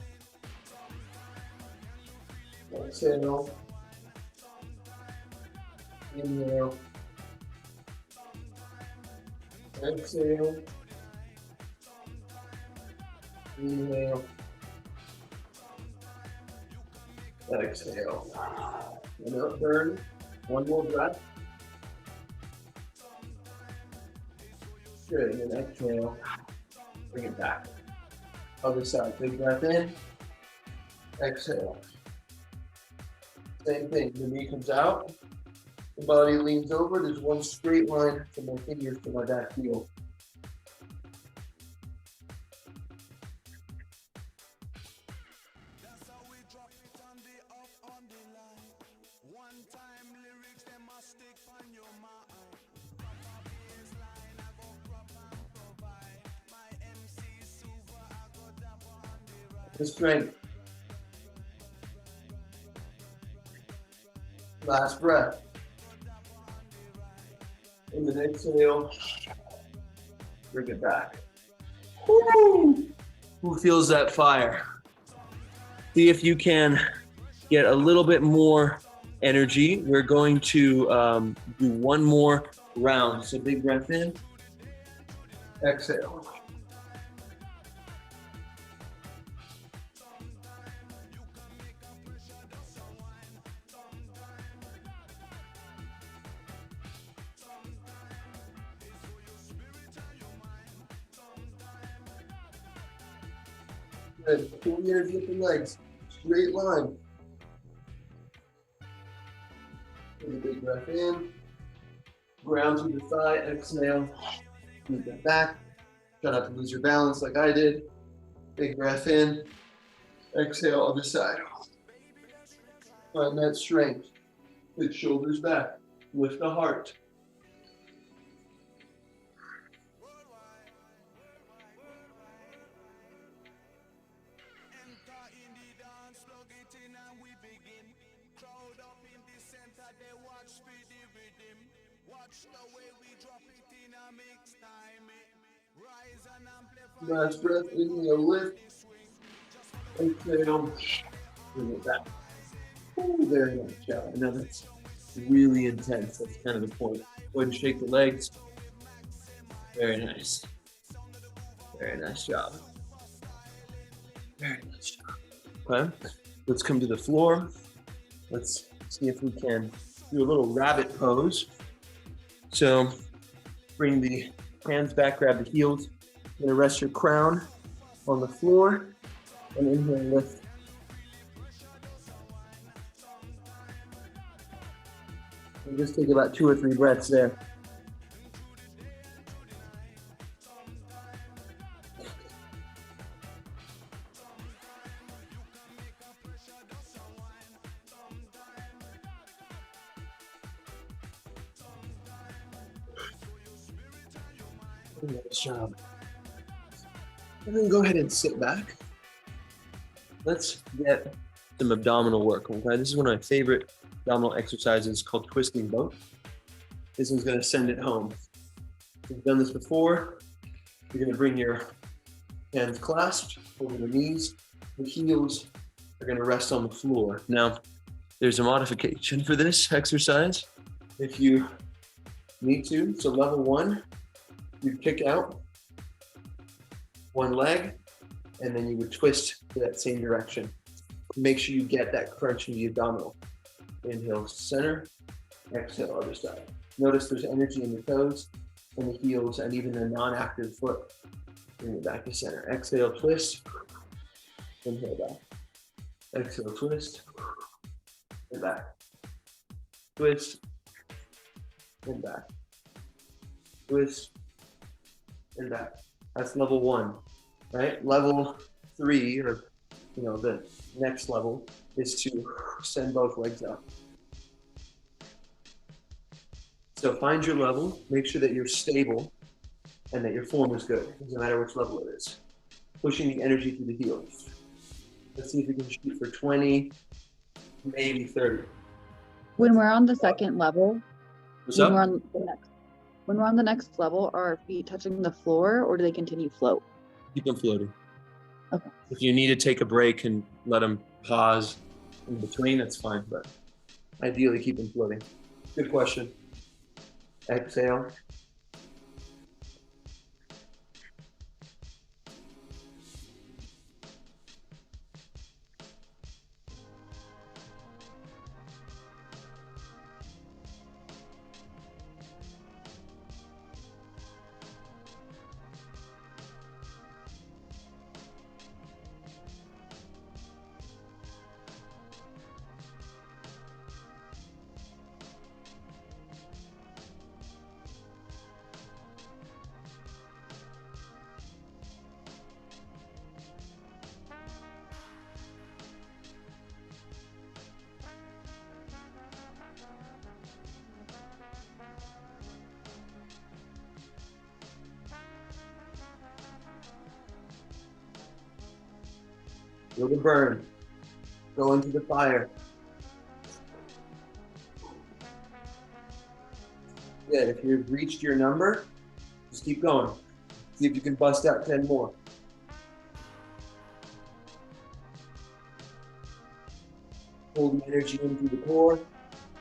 Exhale. Inhale. Exhale. Inhale. Exhale. And up, burn. One more breath. Good, and then exhale. Bring it back. Other side, big breath in. Exhale. Same thing, the knee comes out. The body leans over. There's one straight line from my fingers to my back heel. The strength. Last breath. And then exhale. Bring it back. Woo! Who feels that fire? See if you can get a little bit more energy. We're going to do one more round. So big breath in. Exhale. Good. Pull the energy up the legs. Straight line. Take a big breath in. Ground to the thigh. Exhale. Move that back. Try not to lose your balance like I did. Big breath in. Exhale, other side. Find that strength. Good shoulders back. Lift the heart. Last breath, inhale, lift. Exhale, bring it back. Ooh, very nice job. I know that's really intense. That's kind of the point. Go ahead and shake the legs. Very nice. Very nice job. Very nice job. Okay, let's come to the floor. Let's see if we can do a little rabbit pose. So bring the hands back, grab the heels. You're gonna rest your crown on the floor and inhale and lift. And just take about 2 or 3 breaths there. Nice job. And then go ahead and sit back. Let's get some abdominal work, okay? This is one of my favorite abdominal exercises called twisting boat. This one's gonna send it home. If you've done this before, you're gonna bring your hands clasped over the knees. The heels are gonna rest on the floor. Now, there's a modification for this exercise if you need to. So level 1, you kick out one leg, and then you would twist to that same direction. Make sure you get that crunch in the abdominal. Inhale, center, exhale, other side. Notice there's energy in the toes and the heels and even the non-active foot. Bring it back to center. Exhale, twist, inhale back. Exhale, twist, and back. Twist, and back. Twist, and back. That's level 1, right? Level 3, or the next level, is to send both legs up. So find your level, make sure that you're stable and that your form is good. It doesn't matter which level it is. Pushing the energy through the heels. Let's see if we can shoot for 20, maybe 30. When we're on the second level, What's when up? we're on the next level, are our feet touching the floor or do they continue float? Keep them floating. Okay. If you need to take a break and let them pause in between, that's fine, but ideally keep them floating. Good question. Exhale. Feel the burn. Go into the fire. Good. If you've reached your number, just keep going. See if you can bust out 10 more. Pull the energy in through the core.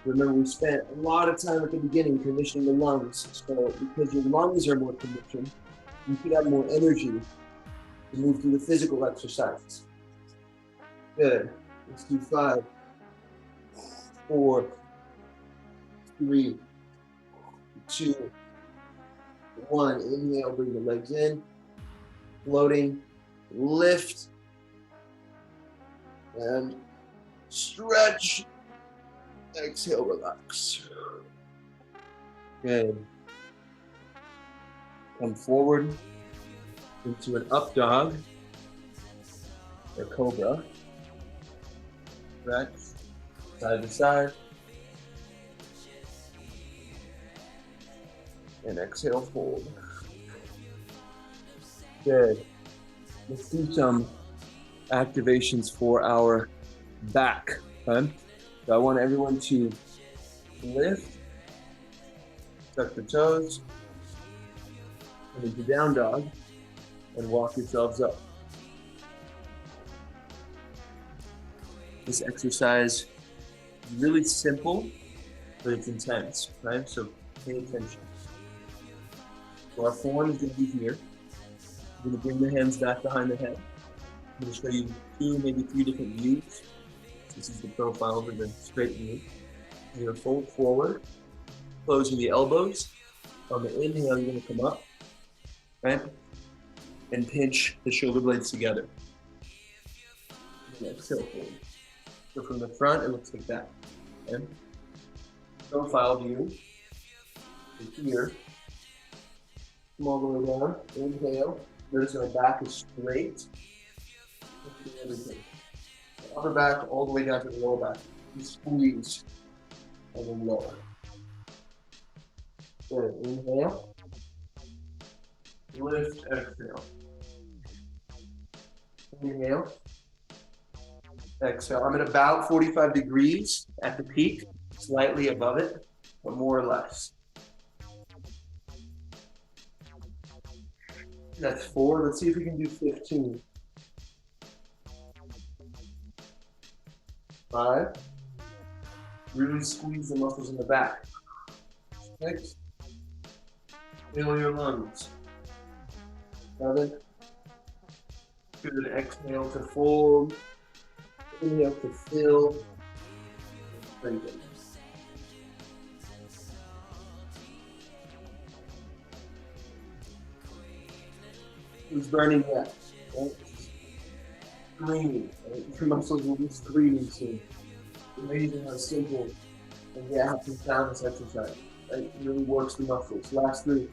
Remember, we spent a lot of time at the beginning conditioning the lungs. So because your lungs are more conditioned, you could have more energy to move through the physical exercises. Good. Let's do 5, 4, 3, 2, 1. Inhale, bring the legs in. Floating. Lift. And stretch. Exhale, relax. Good. Come forward into an up dog or cobra. Stretch, side to side. And exhale, fold. Good. Let's do some activations for our back. Okay? So I want everyone to lift, tuck the toes, and into down dog, and walk yourselves up. This exercise is really simple, but it's intense, right? So pay attention. So our form is going to be here. We're going to bring the hands back behind the head. I'm going to show you 2, maybe 3 different views. This is the profile with the straight view. You're gonna fold forward, closing the elbows. On the inhale, you're gonna come up, right? And pinch the shoulder blades together. And exhale forward. So from the front, it looks like that. Okay? Profile view. From here. Come all the way down. Inhale. Notice my back is straight. Everything. Upper back all the way down to the lower back. You squeeze. And then lower. Good. Inhale. Lift, exhale. Inhale. Exhale. I'm at about 45 degrees at the peak, slightly above it, but more or less. That's 4. Let's see if we can do 15. 5. Really squeeze the muscles in the back. 6. Fill your lungs. 7. Good. Exhale to fold. Inhale to fill. Strengthen. Who's burning that? Right? Screaming. Right? Your muscles will be screaming soon. Amazing how simple and yet how profound this exercise. Right? It really works the muscles. Last 3.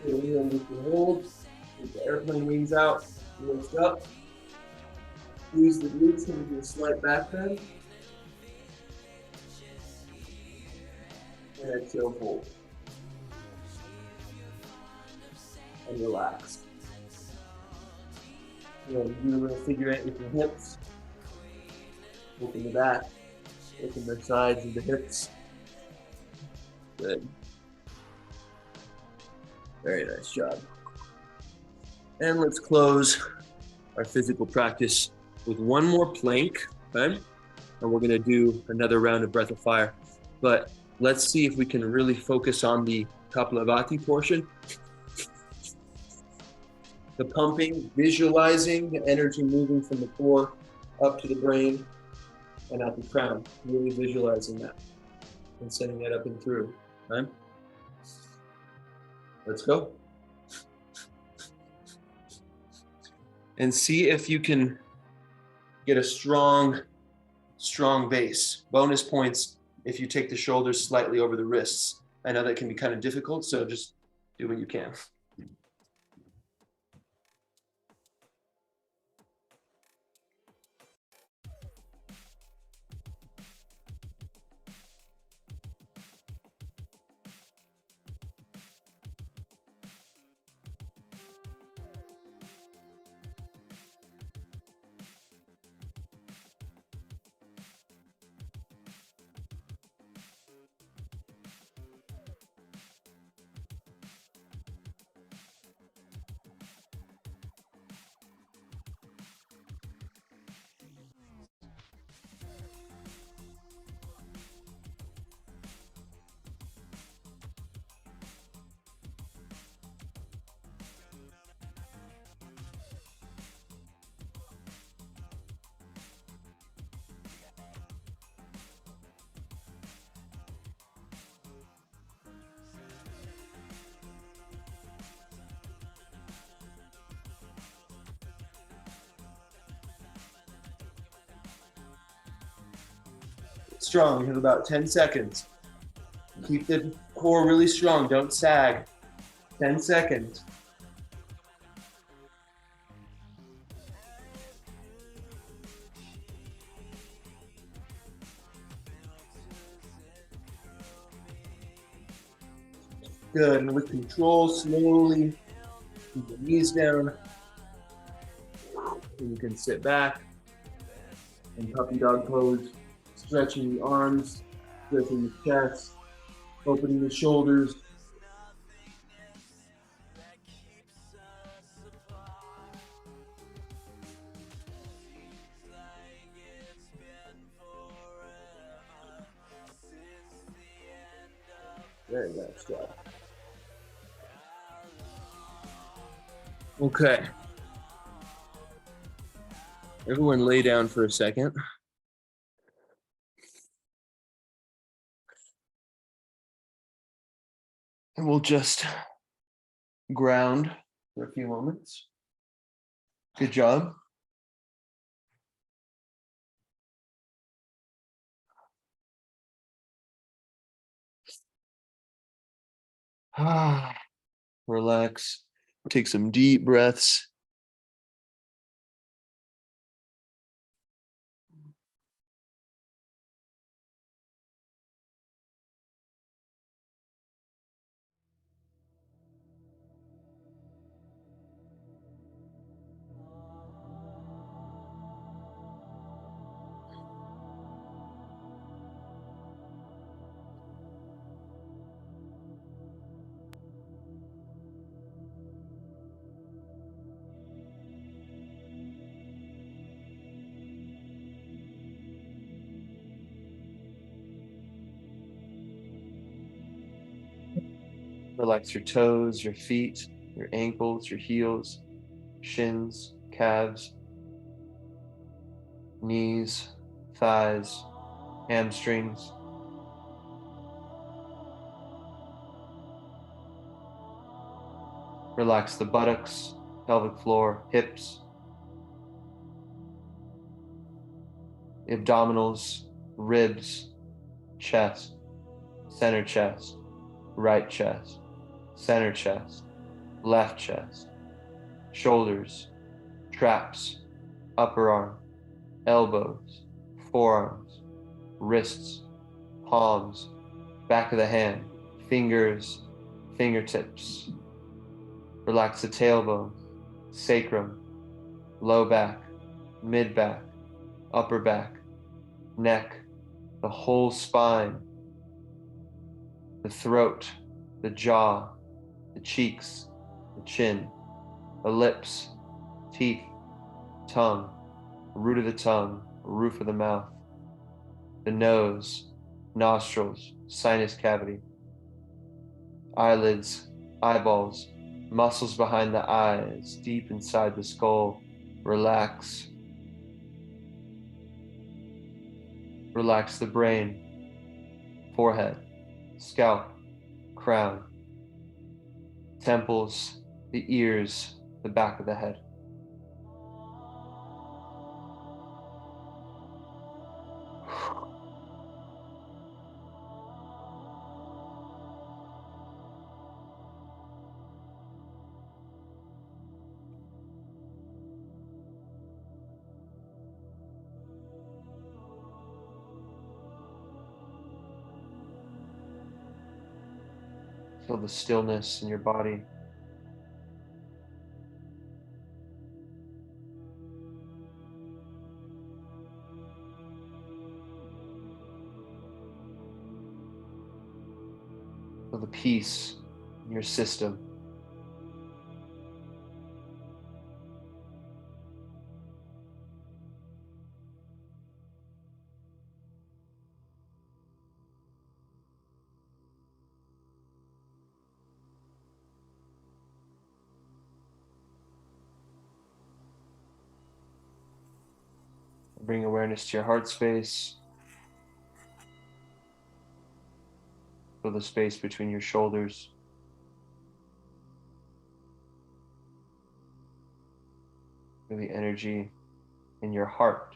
Inhale, lift and hold. Keep the airplane wings out. Lift up. Squeeze the glutes into a slight back bend. And exhale, fold. And relax. You're gonna do a little figure 8 with your hips. Open the back. Open the sides of the hips. Good. Very nice job. And let's close our physical practice with one more plank, okay? And we're gonna do another round of breath of fire. But let's see if we can really focus on the Kapalabhati portion. The pumping, visualizing the energy moving from the core up to the brain and out the crown. Really visualizing that and sending that up and through, okay? Let's go. And see if you can get a strong base. Bonus points if you take the shoulders slightly over the wrists. I know that can be kind of difficult, so just do what you can. Strong, you have about 10 seconds. Keep the core really strong, don't sag. 10 seconds. Good, and with control, slowly keep the knees down. And you can sit back and puppy dog pose, stretching the arms, stretching the chest, opening the shoulders. Very nice job. Okay. Everyone lay down for a second. And we'll just ground for a few moments. Good job. Relax. Take some deep breaths. Relax your toes, your feet, your ankles, your heels, shins, calves, knees, thighs, hamstrings. Relax the buttocks, pelvic floor, hips, abdominals, ribs, chest, center chest, right chest, center chest, left chest, shoulders, traps, upper arm, elbows, forearms, wrists, palms, back of the hand, fingers, fingertips. Relax the tailbone, sacrum, low back, mid back, upper back, neck, the whole spine, the throat, the jaw, the cheeks, the chin, the lips, teeth, tongue, root of the tongue, roof of the mouth, the nose, nostrils, sinus cavity, eyelids, eyeballs, muscles behind the eyes, deep inside the skull. Relax. Relax the brain, forehead, scalp, crown, temples, the ears, the back of the head. Feel the stillness in your body. Feel the peace in your system. Bring awareness to your heart space. Feel the space between your shoulders. Feel the energy in your heart.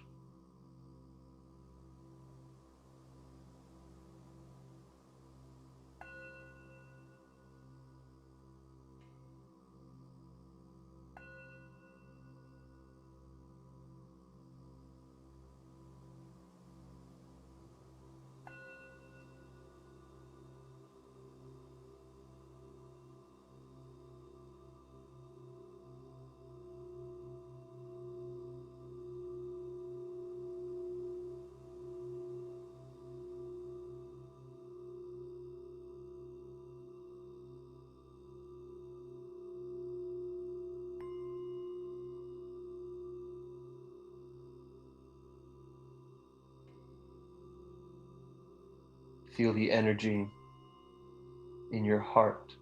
Feel the energy in your heart.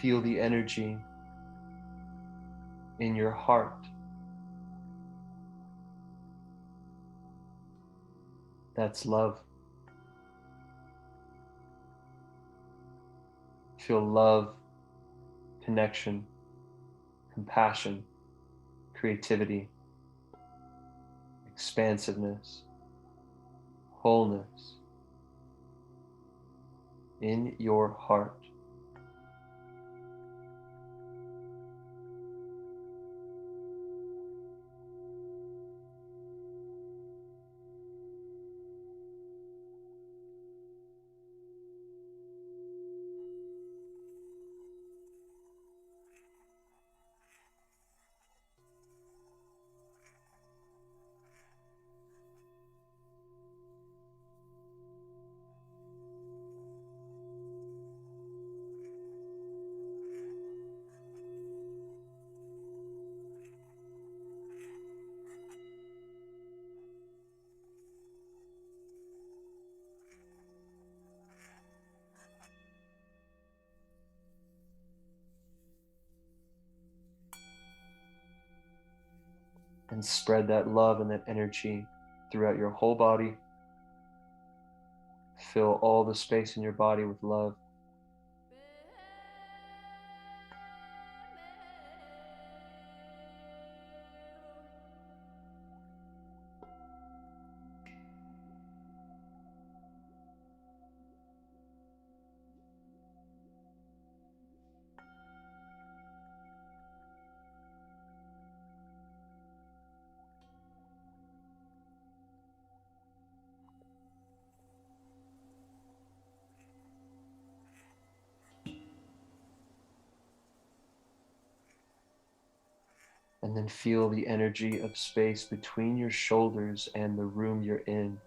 feel the energy in your heart. That's love. Feel love, connection, compassion, creativity, expansiveness, wholeness in your heart. And spread that love and that energy throughout your whole body. Fill all the space in your body with love. And then feel the energy of space between your shoulders and the room you're in.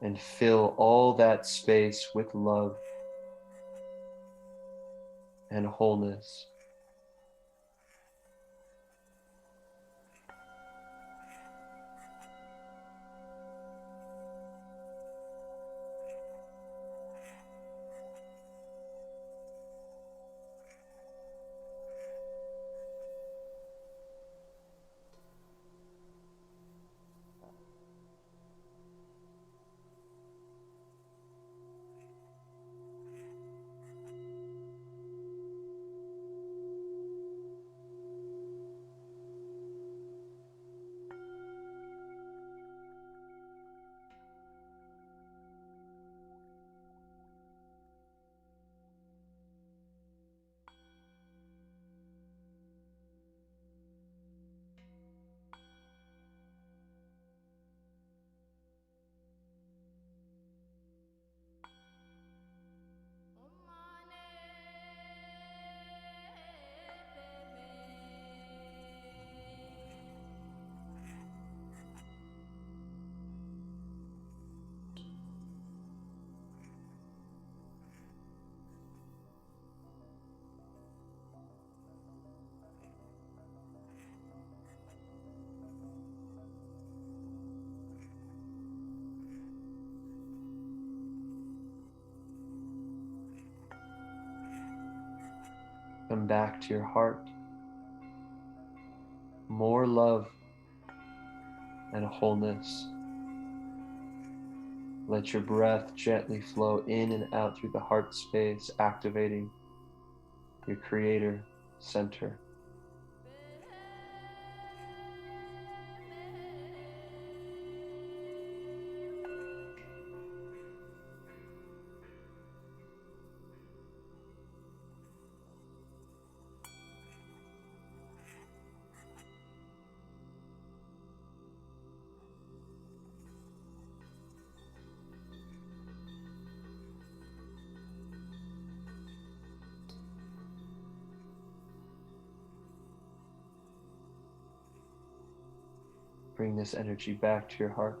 And fill all that space with love and wholeness. Come back to your heart. More love and wholeness. Let your breath gently flow in and out through the heart space, activating your creator center. Bring this energy back to your heart.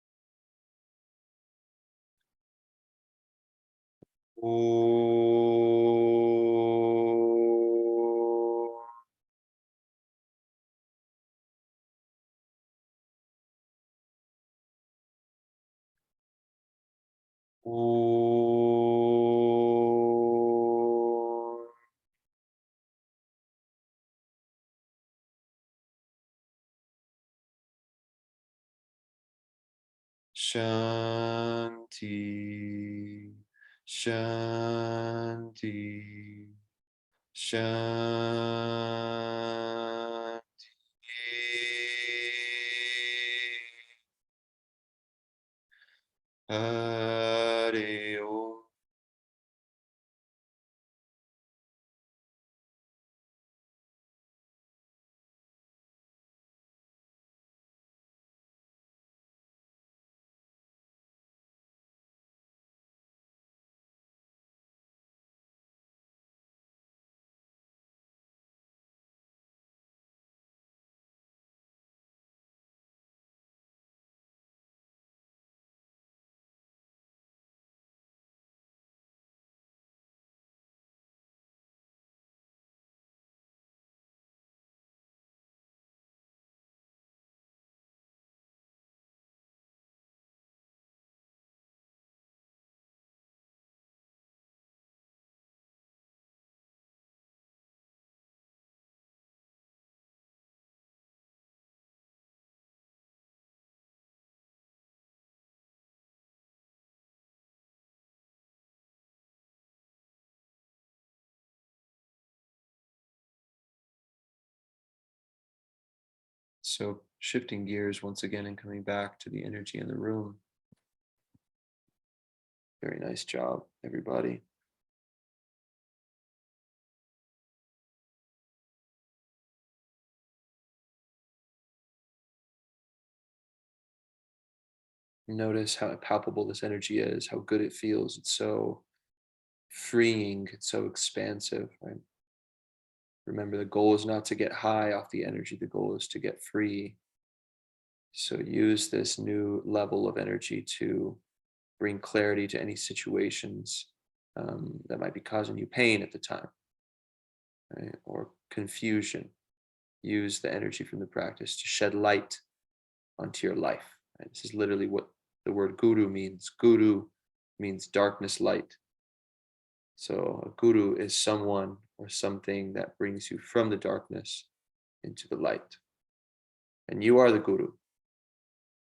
Shanti, Shanti, Shanti. Hare Om. So shifting gears once again and coming back to the energy in the room. Very nice job, everybody. Notice how palpable this energy is, how good it feels. It's so freeing, it's so expansive, right? Remember, the goal is not to get high off the energy, the goal is to get free. So use this new level of energy to bring clarity to any situations that might be causing you pain at the time, right? Or confusion. Use the energy from the practice to shed light onto your life. Right? This is literally what the word guru means. Guru means darkness light. So a guru is someone or something that brings you from the darkness into the light. And you are the guru.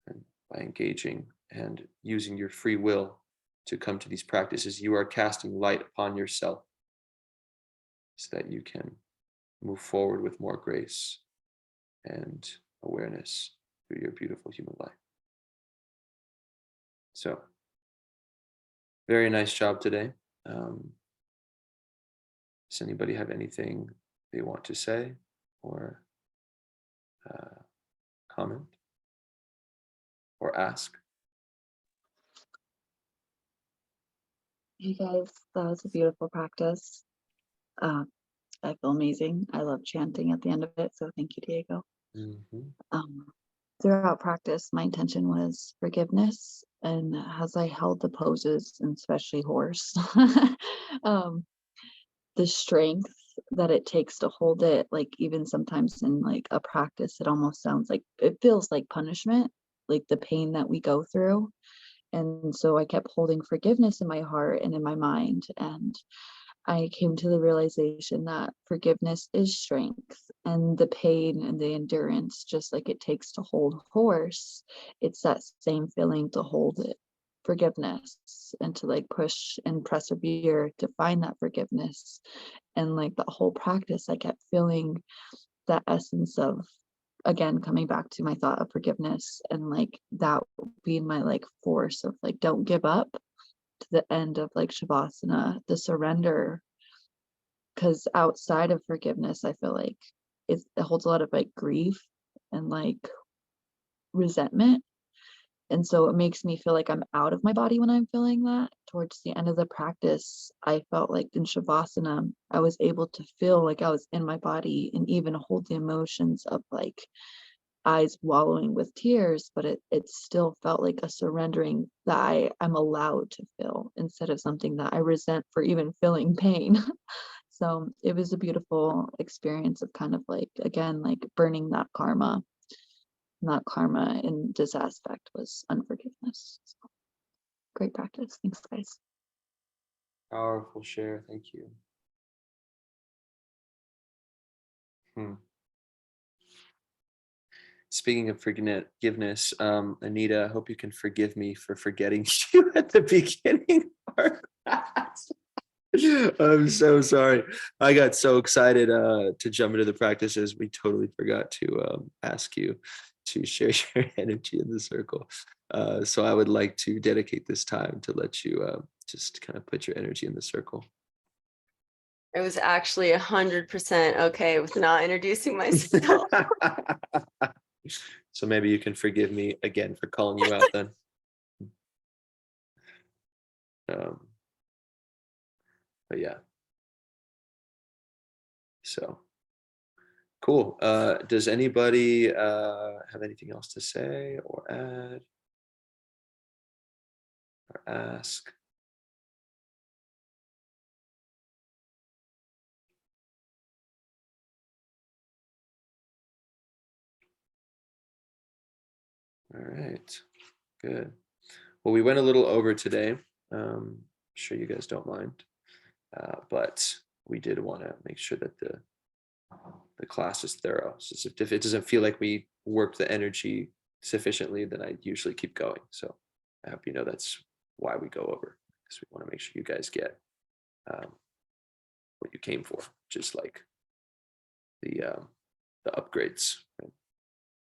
And by engaging and using your free will to come to these practices, you are casting light upon yourself so that you can move forward with more grace and awareness through your beautiful human life. So, very nice job today. Does anybody have anything they want to say or comment or ask? You guys, that was a beautiful practice. I feel amazing. I love chanting at the end of it, so thank you, Diego. Throughout practice, my intention was forgiveness, and as I held the poses, and especially horse, the strength that it takes to hold it, like even sometimes in like a practice, it almost sounds like it feels like punishment, like the pain that we go through. And so I kept holding forgiveness in my heart and in my mind, and I came to the realization that forgiveness is strength, and the pain and the endurance, just like it takes to hold horse, it's that same feeling to hold it, forgiveness, and to like push and persevere to find that forgiveness. And like the whole practice, I kept feeling that essence of, again, coming back to my thought of forgiveness, and like that being my like force of like, don't give up, to the end of like Shavasana, the surrender. Because outside of forgiveness, I feel like it holds a lot of like grief and like resentment. And so it makes me feel like I'm out of my body when I'm feeling that. Towards the end of the practice, I felt like in Shavasana, I was able to feel like I was in my body and even hold the emotions of like eyes wallowing with tears, but it still felt like a surrendering that I'm allowed to feel instead of something that I resent for even feeling pain. So it was a beautiful experience of kind of like, again, like burning that karma. Not karma in this aspect was unforgiveness. So, great practice. Thanks, guys. Powerful share. Thank you. Speaking of forgiveness, Anita, I hope you can forgive me for forgetting you at the beginning of our class. I'm so sorry. I got so excited to jump into the practices. We totally forgot to ask you to share your energy in the circle. So I would like to dedicate this time to let you just kind of put your energy in the circle. I was actually 100% okay with not introducing myself. So maybe you can forgive me again for calling you out then. But yeah. So cool. Does anybody have anything else to say or add or ask? All right, good. Well, we went a little over today. Sure you guys don't mind, but we did want to make sure that the class is thorough. So if it doesn't feel like we worked the energy sufficiently, then I usually keep going. So I hope you know that's why we go over, because we want to make sure you guys get what you came for, just like the upgrades, right?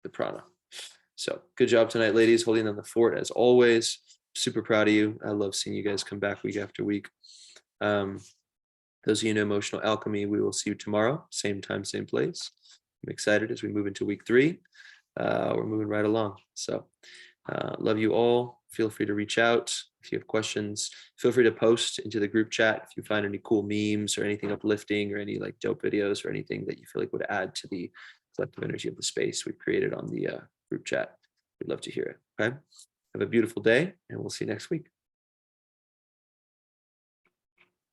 The prana. So good job tonight, ladies, holding on the fort as always. Super proud of you. I love seeing you guys come back week after week. Those of you know Emotional Alchemy, we will see you tomorrow, same time, same place. I'm excited as we move into week 3. We're moving right along. So love you all. Feel free to reach out if you have questions. Feel free to post into the group chat if you find any cool memes or anything uplifting or any like dope videos or anything that you feel like would add to the collective energy of the space we've created on the group chat. We'd love to hear it. Okay. Have a beautiful day, and we'll see you next week.